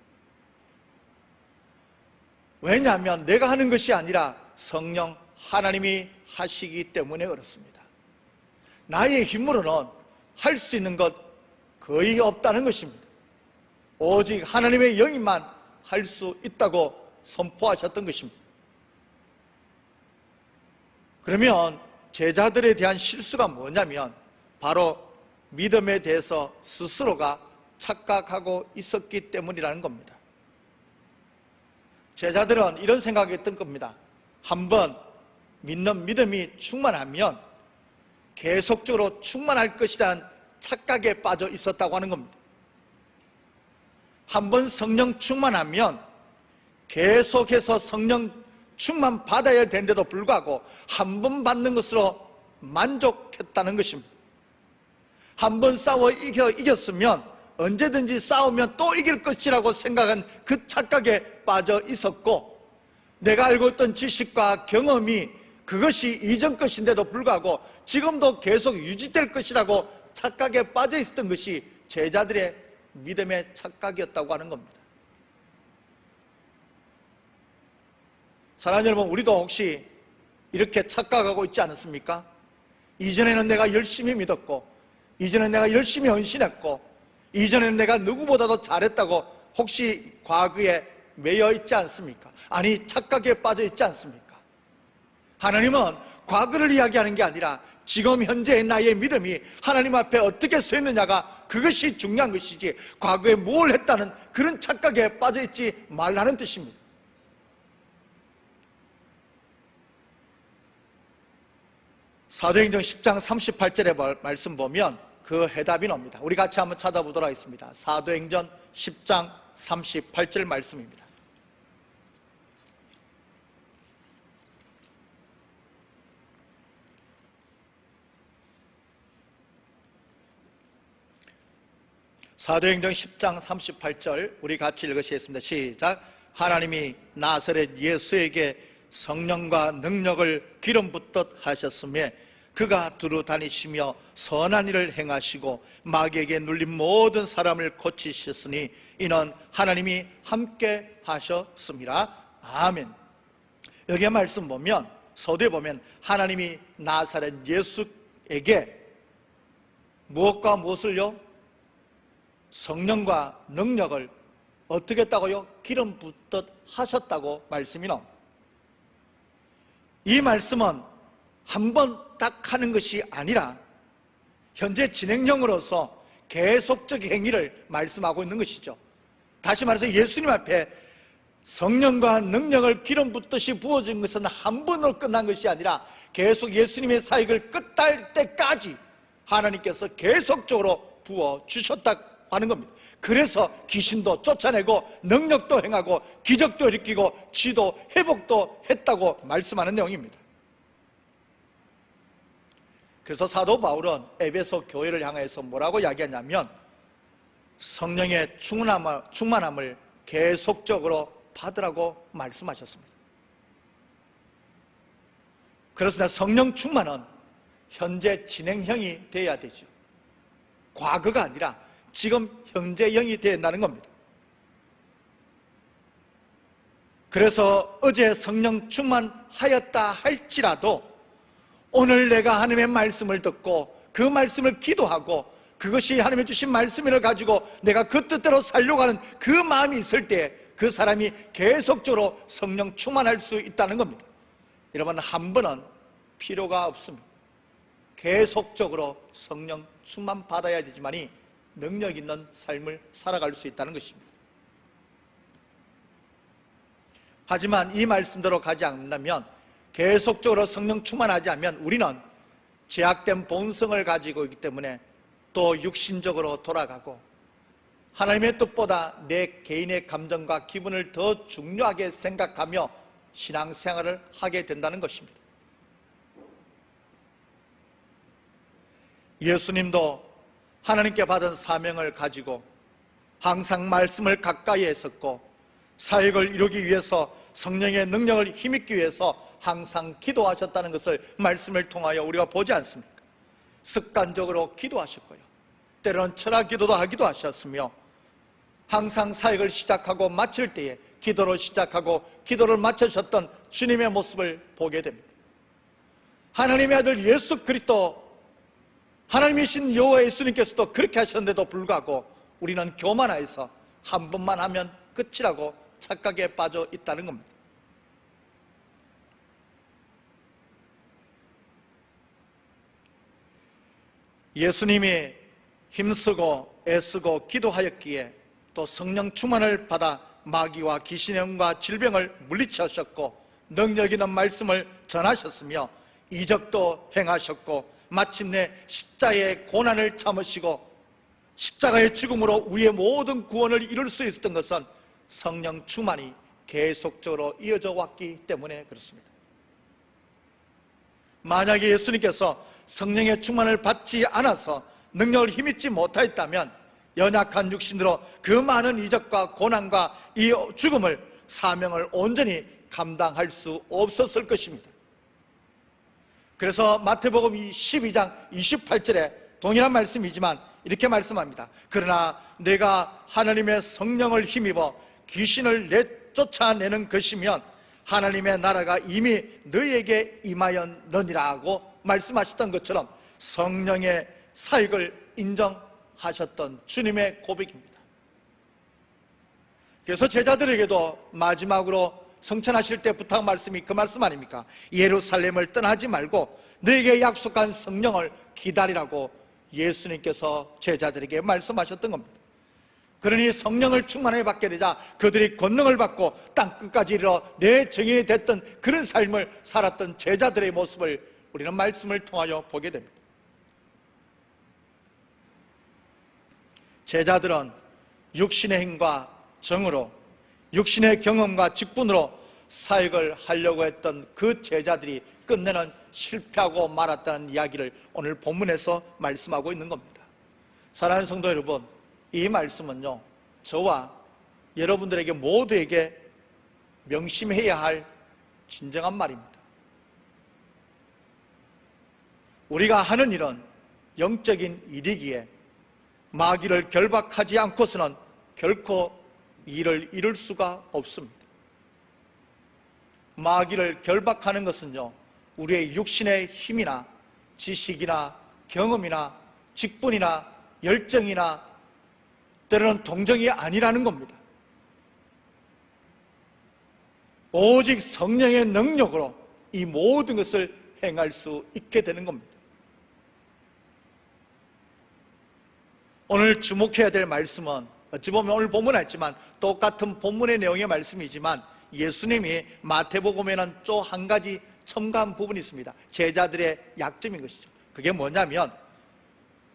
왜냐하면 내가 하는 것이 아니라 성령 하나님이 하시기 때문에 그렇습니다. 나의 힘으로는 할 수 있는 것 거의 없다는 것입니다. 오직 하나님의 영이만 할 수 있다고 선포하셨던 것입니다. 그러면 제자들에 대한 실수가 뭐냐면 바로 믿음에 대해서 스스로가 착각하고 있었기 때문이라는 겁니다. 제자들은 이런 생각이 했던 겁니다. 한번 믿는 믿음이 충만하면 계속적으로 충만할 것이라는 착각에 빠져 있었다고 하는 겁니다. 한번 성령 충만하면 계속해서 성령 충만 받아야 되는데도 불구하고 한 번 받는 것으로 만족했다는 것입니다. 한 번 싸워 이겼으면 언제든지 싸우면 또 이길 것이라고 생각한 그 착각에 빠져 있었고, 내가 알고 있던 지식과 경험이 그것이 이전 것인데도 불구하고 지금도 계속 유지될 것이라고 착각에 빠져 있었던 것이 제자들의 믿음의 착각이었다고 하는 겁니다. 사랑하는 여러분, 우리도 혹시 이렇게 착각하고 있지 않습니까? 이전에는 내가 열심히 믿었고, 이전에는 내가 열심히 헌신했고, 이전에는 내가 누구보다도 잘했다고 혹시 과거에 매여 있지 않습니까? 아니, 착각에 빠져 있지 않습니까? 하나님은 과거를 이야기하는 게 아니라 지금 현재의 나의 믿음이 하나님 앞에 어떻게 서 있느냐가 그것이 중요한 것이지, 과거에 뭘 했다는 그런 착각에 빠져 있지 말라는 뜻입니다. 사도행전 10장 38절의 말씀 보면 그 해답이 나옵니다. 우리 같이 한번 찾아보도록 하겠습니다. 사도행전 10장 38절 말씀입니다. 사도행전 10장 38절 우리 같이 읽으시겠습니다. 시작. 하나님이 나사렛 예수에게 성령과 능력을 기름 붓듯 하셨으며 그가 두루 다니시며 선한 일을 행하시고 마귀에게 눌린 모든 사람을 고치셨으니 이는 하나님이 함께 하셨습니다. 아멘. 여기에 말씀 보면, 서두에 보면 하나님이 나사렛 예수에게 무엇과 무엇을요? 성령과 능력을 어떻게 했다고요? 기름 붓듯 하셨다고 말씀이 나옵니다. 이 말씀은 한 번 딱 하는 것이 아니라 현재 진행형으로서 계속적 행위를 말씀하고 있는 것이죠. 다시 말해서 예수님 앞에 성령과 능력을 기름 붓듯이 부어진 것은 한 번으로 끝난 것이 아니라 계속 예수님의 사역을 끝날 때까지 하나님께서 계속적으로 부어주셨다고 하는 겁니다. 그래서 귀신도 쫓아내고 능력도 행하고 기적도 일으키고 치도 회복도 했다고 말씀하는 내용입니다. 그래서 사도 바울은 에베소 교회를 향해서 뭐라고 이야기하냐면 성령의 충만함을 계속적으로 받으라고 말씀하셨습니다. 그렇습니다. 성령 충만은 현재 진행형이 되어야 되죠. 과거가 아니라 지금 현재형이 되어야 한다는 겁니다. 그래서 어제 성령 충만하였다 할지라도 오늘 내가 하나님의 말씀을 듣고 그 말씀을 기도하고 그것이 하나님이 주신 말씀을 가지고 내가 그 뜻대로 살려고 하는 그 마음이 있을 때 그 사람이 계속적으로 성령 충만할 수 있다는 겁니다. 여러분, 한 번은 필요가 없습니다. 계속적으로 성령 충만 받아야 되지만이 능력 있는 삶을 살아갈 수 있다는 것입니다. 하지만 이 말씀대로 가지 않는다면, 계속적으로 성령 충만하지 않으면 우리는 제약된 본성을 가지고 있기 때문에 또 육신적으로 돌아가고 하나님의 뜻보다 내 개인의 감정과 기분을 더 중요하게 생각하며 신앙생활을 하게 된다는 것입니다. 예수님도 하나님께 받은 사명을 가지고 항상 말씀을 가까이 했었고 사역을 이루기 위해서 성령의 능력을 힘입기 위해서 항상 기도하셨다는 것을 말씀을 통하여 우리가 보지 않습니까? 습관적으로 기도하셨고요, 때로는 철학 기도도 하기도 하셨으며 항상 사역을 시작하고 마칠 때에 기도로 시작하고 기도를 마치셨던 주님의 모습을 보게 됩니다. 하나님의 아들 예수 그리스도, 하나님이신 여호와 예수님께서도 그렇게 하셨는데도 불구하고 우리는 교만하여서 한 번만 하면 끝이라고 착각에 빠져 있다는 겁니다. 예수님이 힘쓰고 애쓰고 기도하였기에 또 성령 충만을 받아 마귀와 귀신의 영과 질병을 물리치셨고 능력 있는 말씀을 전하셨으며 이적도 행하셨고 마침내 십자가의 고난을 참으시고 십자가의 죽음으로 우리의 모든 구원을 이룰 수 있었던 것은 성령 충만이 계속적으로 이어져 왔기 때문에 그렇습니다. 만약에 예수님께서 성령의 충만을 받지 않아서 능력을 힘입지 못하였다면 연약한 육신으로 그 많은 이적과 고난과 이 죽음을, 사명을 온전히 감당할 수 없었을 것입니다. 그래서 마태복음 12장 28절에 동일한 말씀이지만 이렇게 말씀합니다. 그러나 내가 하나님의 성령을 힘입어 귀신을 내쫓아내는 것이면 하나님의 나라가 이미 너희에게 임하였느니라고 말씀하셨던 것처럼 성령의 사역을 인정하셨던 주님의 고백입니다. 그래서 제자들에게도 마지막으로 성천하실 때 부탁 말씀이 그 말씀 아닙니까? 예루살렘을 떠나지 말고 너에게 약속한 성령을 기다리라고 예수님께서 제자들에게 말씀하셨던 겁니다. 그러니 성령을 충만하게 받게 되자 그들이 권능을 받고 땅끝까지 이르러 내 증인이 됐던 그런 삶을 살았던 제자들의 모습을 우리는 말씀을 통하여 보게 됩니다. 제자들은 육신의 힘과 정으로, 육신의 경험과 직분으로 사역을 하려고 했던 그 제자들이 끝내는 실패하고 말았다는 이야기를 오늘 본문에서 말씀하고 있는 겁니다. 사랑하는 성도 여러분, 이 말씀은요, 저와 여러분들에게 모두에게 명심해야 할 진정한 말입니다. 우리가 하는 일은 영적인 일이기에 마귀를 결박하지 않고서는 결코 일을 이룰 수가 없습니다. 마귀를 결박하는 것은요, 우리의 육신의 힘이나 지식이나 경험이나 직분이나 열정이나 때로는 동정이 아니라는 겁니다. 오직 성령의 능력으로 이 모든 것을 행할 수 있게 되는 겁니다. 오늘 주목해야 될 말씀은 어찌 보면 오늘 본문에 있지만 똑같은 본문의 내용의 말씀이지만 예수님이 마태복음에는 또 한 가지 첨가한 부분이 있습니다. 제자들의 약점인 것이죠. 그게 뭐냐면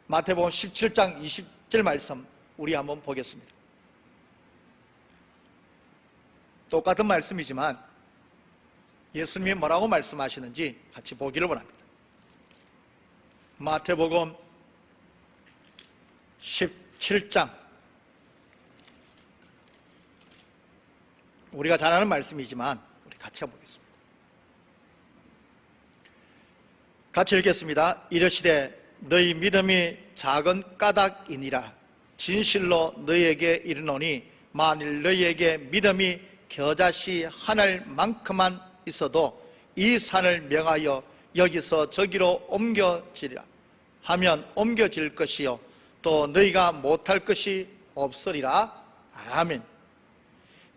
마태복음 17장 20절 말씀 우리 한번 보겠습니다. 똑같은 말씀이지만 예수님이 뭐라고 말씀하시는지 같이 보기를 원합니다. 마태복음 17장, 우리가 잘 아는 말씀이지만 우리 같이 보겠습니다. 같이 읽겠습니다. 이르시되 너희 믿음이 작은 까닭이니라. 진실로 너희에게 이르노니 만일 너희에게 믿음이 겨자씨 하늘만큼만 있어도 이 산을 명하여 여기서 저기로 옮겨지리라 하면 옮겨질 것이요 또 너희가 못할 것이 없으리라. 아멘.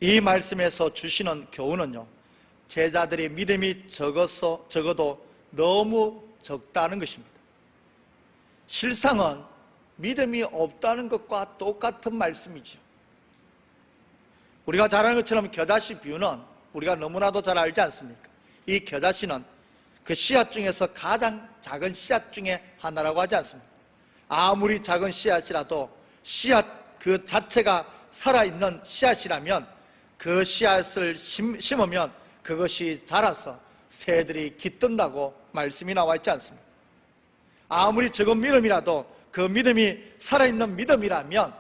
이 말씀에서 주시는 교훈은요, 제자들의 믿음이 적어도 너무 적다는 것입니다. 실상은 믿음이 없다는 것과 똑같은 말씀이죠. 우리가 잘 아는 것처럼 겨자씨 비유는 우리가 너무나도 잘 알지 않습니까? 이 겨자씨는 그 씨앗 중에서 가장 작은 씨앗 중에 하나라고 하지 않습니까? 아무리 작은 씨앗이라도 씨앗 그 자체가 살아있는 씨앗이라면 그 씨앗을 심으면 그것이 자라서 새들이 깃든다고 말씀이 나와 있지 않습니까? 아무리 적은 믿음이라도 그 믿음이 살아있는 믿음이라면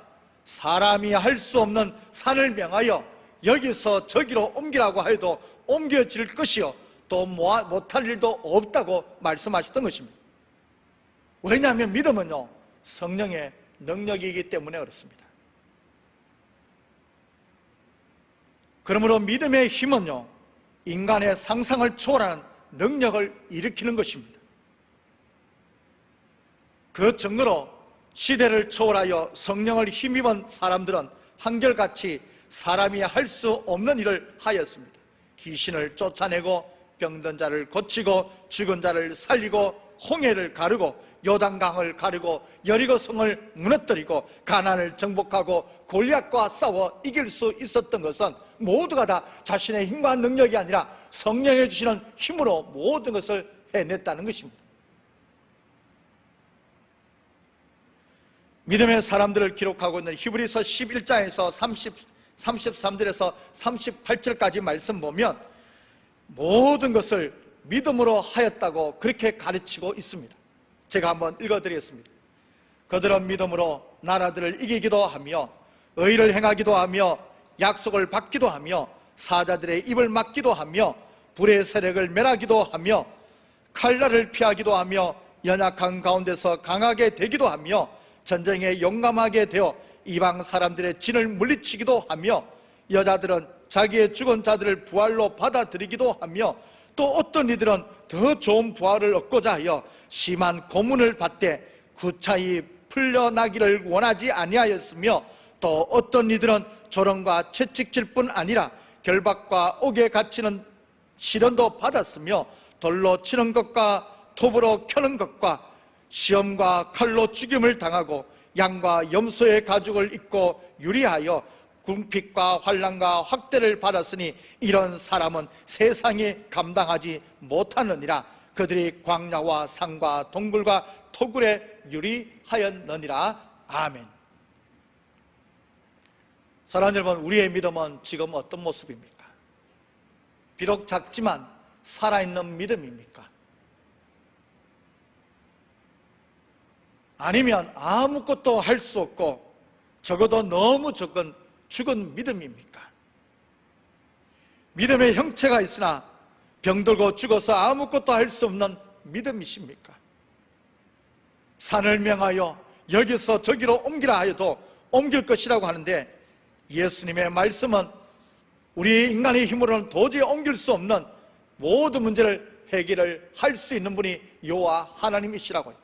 사람이 할 수 없는 산을 명하여 여기서 저기로 옮기라고 해도 옮겨질 것이요 또 못할 일도 없다고 말씀하셨던 것입니다. 왜냐하면 믿음은요 성령의 능력이기 때문에 그렇습니다. 그러므로 믿음의 힘은요 인간의 상상을 초월하는 능력을 일으키는 것입니다. 그 증거로 시대를 초월하여 성령을 힘입은 사람들은 한결같이 사람이 할 수 없는 일을 하였습니다. 귀신을 쫓아내고 병든 자를 고치고 죽은 자를 살리고 홍해를 가르고 요단강을 가르고 여리고성을 무너뜨리고 가나안을 정복하고 골리앗과 싸워 이길 수 있었던 것은 모두가 다 자신의 힘과 능력이 아니라 성령이 주시는 힘으로 모든 것을 해냈다는 것입니다. 믿음의 사람들을 기록하고 있는 히브리서 11장에서 33절에서 38절까지 말씀 보면 모든 것을 믿음으로 하였다고 그렇게 가르치고 있습니다. 제가 한번 읽어드리겠습니다. 그들은 믿음으로 나라들을 이기기도 하며 의를 행하기도 하며 약속을 받기도 하며 사자들의 입을 막기도 하며 불의 세력을 멸하기도 하며 칼날을 피하기도 하며 연약한 가운데서 강하게 되기도 하며 전쟁에 용감하게 되어 이방 사람들의 진을 물리치기도 하며 여자들은 자기의 죽은 자들을 부활로 받아들이기도 하며 또 어떤 이들은 더 좋은 부활을 얻고자 하여 심한 고문을 받되 구차히 풀려나기를 원하지 아니하였으며 또 어떤 이들은 조롱과 채찍질 뿐 아니라 결박과 옥에 갇히는 시련도 받았으며 돌로 치는 것과 톱으로 켜는 것과 시험과 칼로 죽임을 당하고 양과 염소의 가죽을 입고 유리하여 궁핍과 환난과 확대를 받았으니 이런 사람은 세상이 감당하지 못하느니라. 그들이 광야와 산과 동굴과 토굴에 유리하였느니라. 아멘. 사랑하는 여러분, 우리의 믿음은 지금 어떤 모습입니까? 비록 작지만 살아있는 믿음입니까? 아니면 아무것도 할 수 없고 적어도 너무 적은 죽은 믿음입니까? 믿음의 형체가 있으나 병들고 죽어서 아무것도 할 수 없는 믿음이십니까? 산을 명하여 여기서 저기로 옮기라 하여도 옮길 것이라고 하는데 예수님의 말씀은 우리 인간의 힘으로는 도저히 옮길 수 없는 모든 문제를 해결을 할 수 있는 분이 여호와 하나님이시라고요.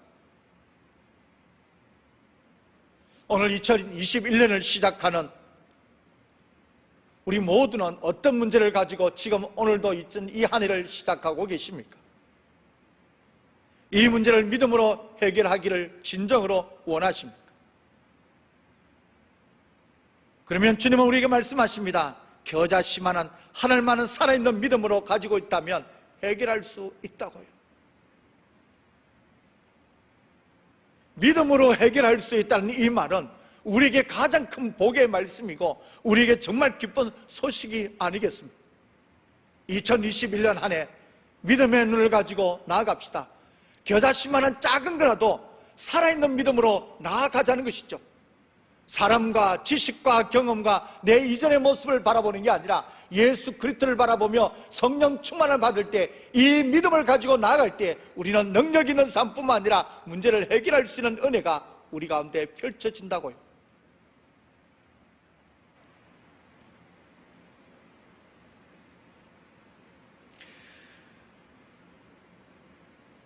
오늘 2021년을 시작하는 우리 모두는 어떤 문제를 가지고 지금 오늘도 이 한 해를 시작하고 계십니까? 이 문제를 믿음으로 해결하기를 진정으로 원하십니까? 그러면 주님은 우리에게 말씀하십니다. 겨자씨만한 하늘만한 살아있는 믿음으로 가지고 있다면 해결할 수 있다고요. 믿음으로 해결할 수 있다는 이 말은 우리에게 가장 큰 복의 말씀이고 우리에게 정말 기쁜 소식이 아니겠습니까? 2021년 한 해 믿음의 눈을 가지고 나아갑시다. 겨자씨만한 작은 거라도 살아있는 믿음으로 나아가자는 것이죠. 사람과 지식과 경험과 내 이전의 모습을 바라보는 게 아니라 예수 그리스도를 바라보며 성령 충만을 받을 때 이 믿음을 가지고 나아갈 때 우리는 능력 있는 삶뿐만 아니라 문제를 해결할 수 있는 은혜가 우리 가운데 펼쳐진다고요.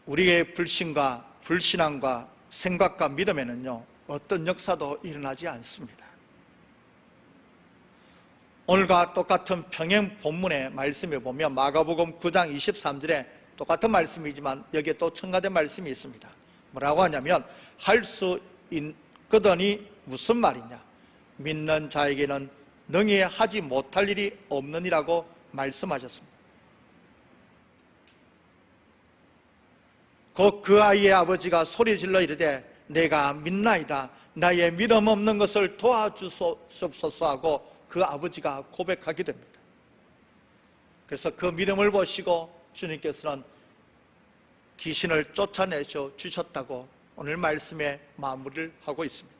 우리의 불신과 불신앙과 생각과 믿음에는요 어떤 역사도 일어나지 않습니다. 오늘과 똑같은 평행 본문의 말씀에 보면 마가복음 9장 23절에 똑같은 말씀이지만 여기에 또 첨가된 말씀이 있습니다. 뭐라고 하냐면 할 수 있거든이 무슨 말이냐, 믿는 자에게는 능히 하지 못할 일이 없느니라고 말씀하셨습니다. 곧 그 아이의 아버지가 소리질러 이르되 내가 믿나이다, 나의 믿음 없는 것을 도와주소서 하고 그 아버지가 고백하게 됩니다. 그래서 그 믿음을 보시고 주님께서는 귀신을 쫓아내셔 주셨다고 오늘 말씀에 마무리를 하고 있습니다.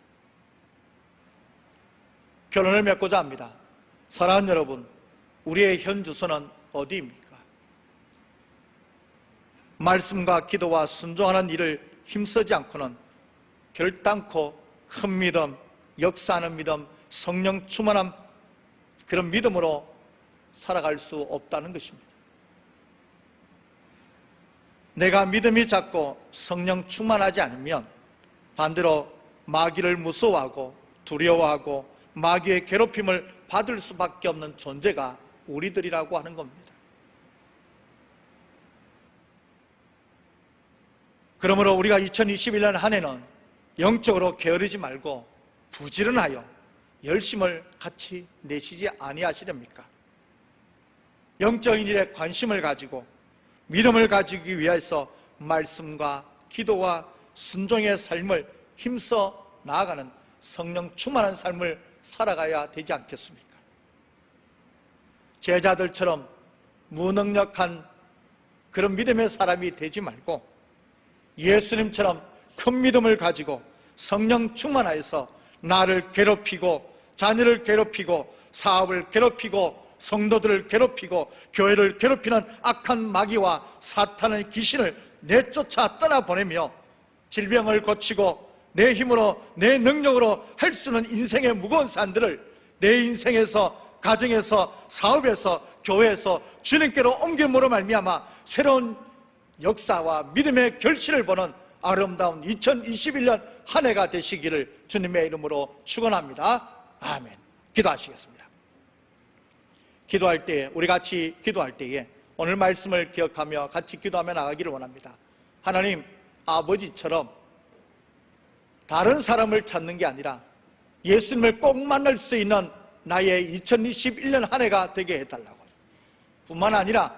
결론을 맺고자 합니다. 사랑하는 여러분, 우리의 현 주소는 어디입니까? 말씀과 기도와 순종하는 일을 힘쓰지 않고는 결단코 큰 믿음, 역사하는 믿음, 성령 충만한 그런 믿음으로 살아갈 수 없다는 것입니다. 내가 믿음이 작고 성령 충만하지 않으면 반대로 마귀를 무서워하고 두려워하고 마귀의 괴롭힘을 받을 수밖에 없는 존재가 우리들이라고 하는 겁니다. 그러므로 우리가 2021년 한 해는 영적으로 게으르지 말고 부지런하여 열심을 같이 내시지 아니하시렵니까? 영적인 일에 관심을 가지고 믿음을 가지기 위해서 말씀과 기도와 순종의 삶을 힘써 나아가는 성령 충만한 삶을 살아가야 되지 않겠습니까? 제자들처럼 무능력한 그런 믿음의 사람이 되지 말고 예수님처럼 큰 믿음을 가지고 성령 충만하여서 나를 괴롭히고 자녀를 괴롭히고 사업을 괴롭히고 성도들을 괴롭히고 교회를 괴롭히는 악한 마귀와 사탄의 귀신을 내쫓아 떠나보내며 질병을 고치고 내 힘으로 내 능력으로 할 수 있는 인생의 무거운 산들을 내 인생에서 가정에서 사업에서 교회에서 주님께로 옮김으로 말미암아 새로운 역사와 믿음의 결실을 보는 아름다운 2021년 한 해가 되시기를 주님의 이름으로 축원합니다. 아멘. 기도하시겠습니다. 기도할 때, 우리 같이 기도할 때에 오늘 말씀을 기억하며 같이 기도하며 나가기를 원합니다. 하나님, 아버지처럼 다른 사람을 찾는 게 아니라 예수님을 꼭 만날 수 있는 나의 2021년 한 해가 되게 해달라고. 뿐만 아니라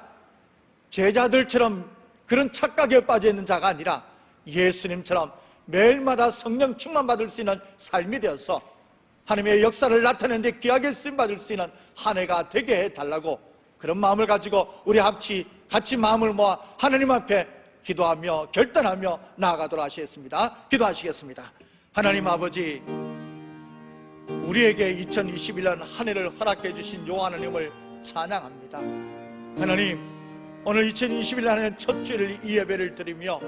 제자들처럼 그런 착각에 빠져 있는 자가 아니라 예수님처럼 매일마다 성령 충만 받을 수 있는 삶이 되어서 하나님의 역사를 나타내는 데 귀하게 쓰임받을 수 있는 한 해가 되게 해달라고, 그런 마음을 가지고 우리 같이 마음을 모아 하나님 앞에 기도하며 결단하며 나아가도록 하시겠습니다. 기도하시겠습니다. 하나님 아버지, 우리에게 2021년 한 해를 허락해 주신 요 하나님을 찬양합니다. 하나님, 오늘 2021년 한 해 첫 주일 이 예배를 드리며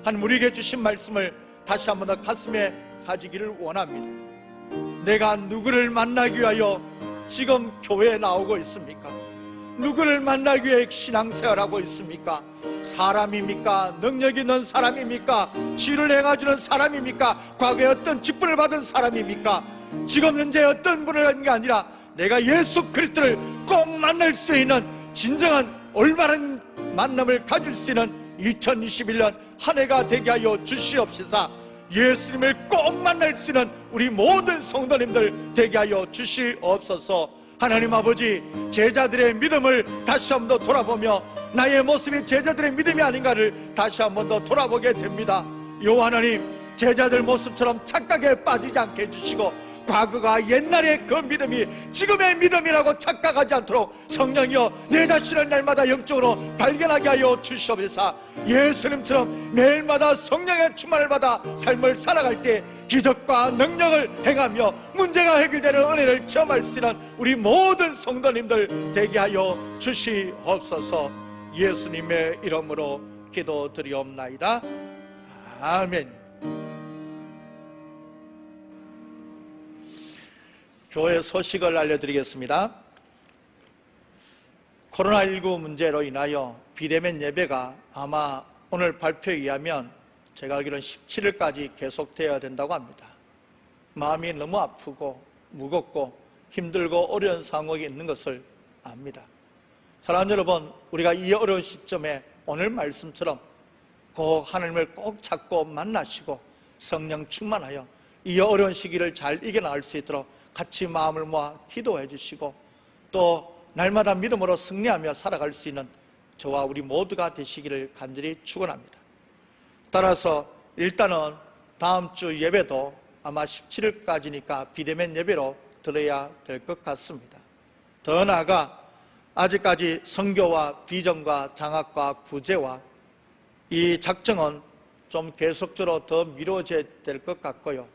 하나님 우리에게 주신 말씀을 다시 한 번 더 가슴에 가지기를 원합니다. 내가 누구를 만나기 위하여 지금 교회에 나오고 있습니까? 누구를 만나기 위해 신앙생활하고 있습니까? 사람입니까? 능력 있는 사람입니까? 지를 행해주는 사람입니까? 과거에 어떤 직분을 받은 사람입니까? 지금 현재 어떤 분을 하는 게 아니라 내가 예수 그리스도를 꼭 만날 수 있는 진정한 올바른 만남을 가질 수 있는 2021년 한 해가 되게 하여 주시옵소서. 예수님을 꼭 만날 수 있는 우리 모든 성도님들 되게 하여 주시옵소서. 하나님 아버지, 제자들의 믿음을 다시 한 번 더 돌아보며 나의 모습이 제자들의 믿음이 아닌가를 다시 한 번 더 돌아보게 됩니다. 요 하나님, 제자들 모습처럼 착각에 빠지지 않게 해주시고 과거가 옛날의 그 믿음이 지금의 믿음이라고 착각하지 않도록 성령이여 내 자신을 날마다 영적으로 발견하게 하여 주시옵소서. 예수님처럼 매일마다 성령의 충만을 받아 삶을 살아갈 때 기적과 능력을 행하며 문제가 해결되는 은혜를 체험할 수 있는 우리 모든 성도님들 되게 하여 주시옵소서. 예수님의 이름으로 기도드리옵나이다. 아멘. 교회 소식을 알려드리겠습니다. 코로나19 문제로 인하여 비대면 예배가 아마 오늘 발표에 의하면 제가 알기로는 17일까지 계속되어야 된다고 합니다. 마음이 너무 아프고 무겁고 힘들고 어려운 상황이 있는 것을 압니다. 사랑하는 여러분, 우리가 이 어려운 시점에 오늘 말씀처럼 꼭 하나님을 꼭 찾고 만나시고 성령 충만하여 이 어려운 시기를 잘 이겨나갈 수 있도록 같이 마음을 모아 기도해 주시고 또 날마다 믿음으로 승리하며 살아갈 수 있는 저와 우리 모두가 되시기를 간절히 축원합니다. 따라서 일단은 다음 주 예배도 아마 17일까지니까 비대면 예배로 드려야 될 것 같습니다. 더 나아가 아직까지 선교와 비전과 장학과 구제와 이 작정은 좀 계속적으로 더 미뤄져야 될 것 같고요.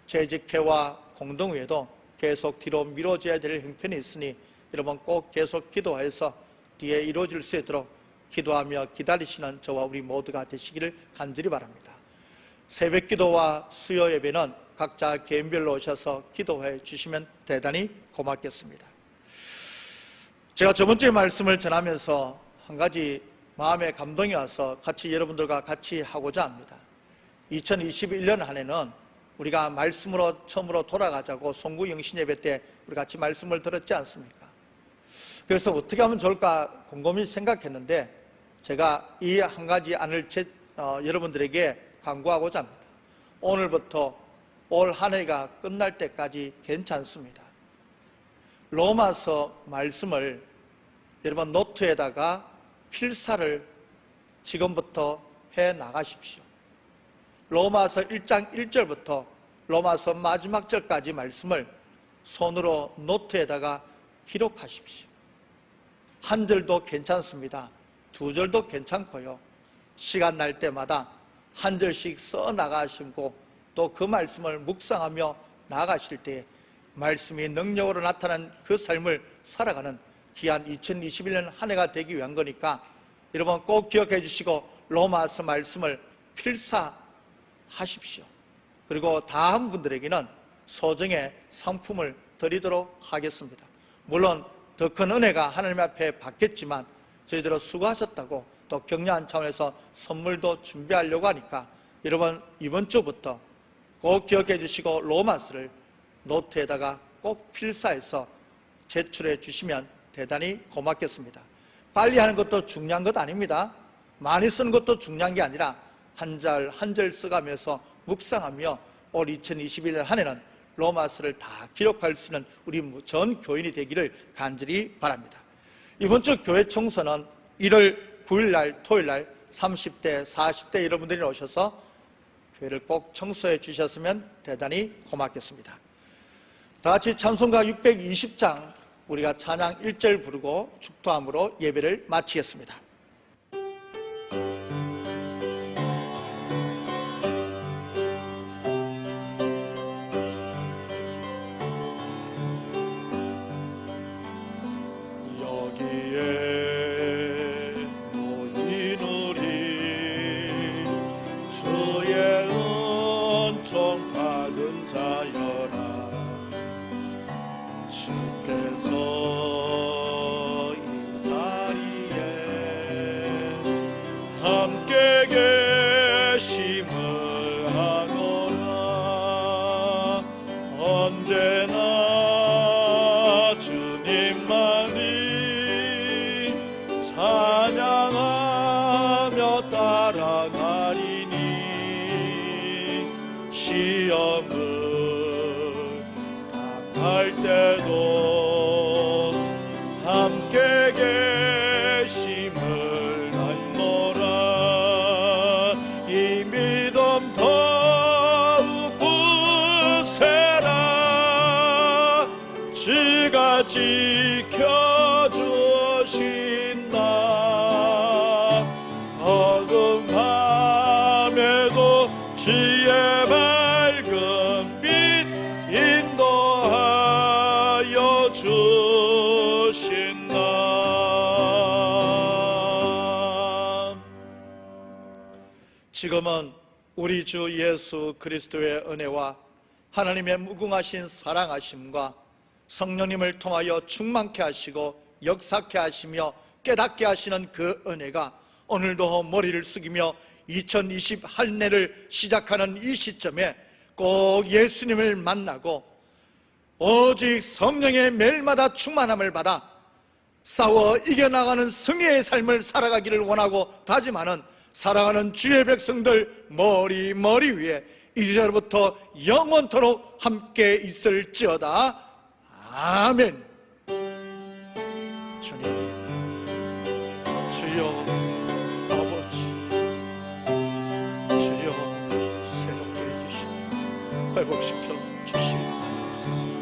재직회와 공동회도 계속 뒤로 미뤄져야 될 형편이 있으니 여러분 꼭 계속 기도해서 뒤에 이루어질 수 있도록 기도하며 기다리시는 저와 우리 모두가 되시기를 간절히 바랍니다. 새벽 기도와 수요 예배는 각자 개인별로 오셔서 기도해 주시면 대단히 고맙겠습니다. 제가 저번 주에 말씀을 전하면서 한 가지 마음에 감동이 와서 같이 여러분들과 같이 하고자 합니다. 2021년 한 해는 우리가 말씀으로 처음으로 돌아가자고 송구 영신 예배 때 우리 같이 말씀을 들었지 않습니까? 그래서 어떻게 하면 좋을까 곰곰이 생각했는데 제가 이 한 가지 안을 여러분들에게 강구하고자 합니다. 오늘부터 올 한 해가 끝날 때까지 괜찮습니다. 로마서 말씀을 여러분 노트에다가 필사를 지금부터 해 나가십시오. 로마서 1장 1절부터 로마서 마지막 절까지 말씀을 손으로 노트에다가 기록하십시오. 한 절도 괜찮습니다. 두 절도 괜찮고요. 시간 날 때마다 한 절씩 써 나가시고 또 그 말씀을 묵상하며 나가실 때 말씀이 능력으로 나타난 그 삶을 살아가는 귀한 2021년 한 해가 되기 위한 거니까 여러분 꼭 기억해 주시고 로마서 말씀을 필사하십시오. 그리고 다 한 분들에게는 소정의 상품을 드리도록 하겠습니다. 물론 더 큰 은혜가 하나님 앞에 받겠지만 저희들 수고하셨다고 또 격려한 차원에서 선물도 준비하려고 하니까 여러분 이번 주부터 꼭 기억해 주시고 로마서를 노트에다가 꼭 필사해서 제출해 주시면 대단히 고맙겠습니다. 빨리 하는 것도 중요한 것 아닙니다. 많이 쓰는 것도 중요한 게 아니라 한 절 한 절 써가면서 묵상하며 올 2021년 한 해는 로마서를 다 기록할 수 있는 우리 전 교인이 되기를 간절히 바랍니다. 이번 주 교회 청소는 1월 9일 날 토요일 날 30대 40대 여러분들이 오셔서 교회를 꼭 청소해 주셨으면 대단히 고맙겠습니다. 다 같이 찬송가 620장 우리가 찬양 1절 부르고 축도함으로 예배를 마치겠습니다. 여기에 모인 우리 주의 은총 받은 자여라. 주께서 이 자리에 함께 계심을 하노라. 언제나 주님만이 찬양하며 따라가리니 시험을 당할 때도 함께 계심을 알노라. 이 믿음 더욱 굳세라. 주가 지켜주신다. 어두운 밤에도 주의 밝은 빛 인도하여 주신다. 지금은 우리 주 예수 그리스도의 은혜와 하나님의 무궁하신 사랑하심과 성령님을 통하여 충만케 하시고 역사케 하시며 깨닫게 하시는 그 은혜가 오늘도 머리를 숙이며 2020 한 해를 시작하는 이 시점에 꼭 예수님을 만나고 오직 성령의 매일마다 충만함을 받아 싸워 이겨나가는 승리의 삶을 살아가기를 원하고 다짐하는 사랑하는 주의 백성들 머리 위에 이제부터 영원토록 함께 있을지어다. 아멘. 주님, 주여 아버지, 주여 새롭게 해주시고 회복시켜 주시옵소서.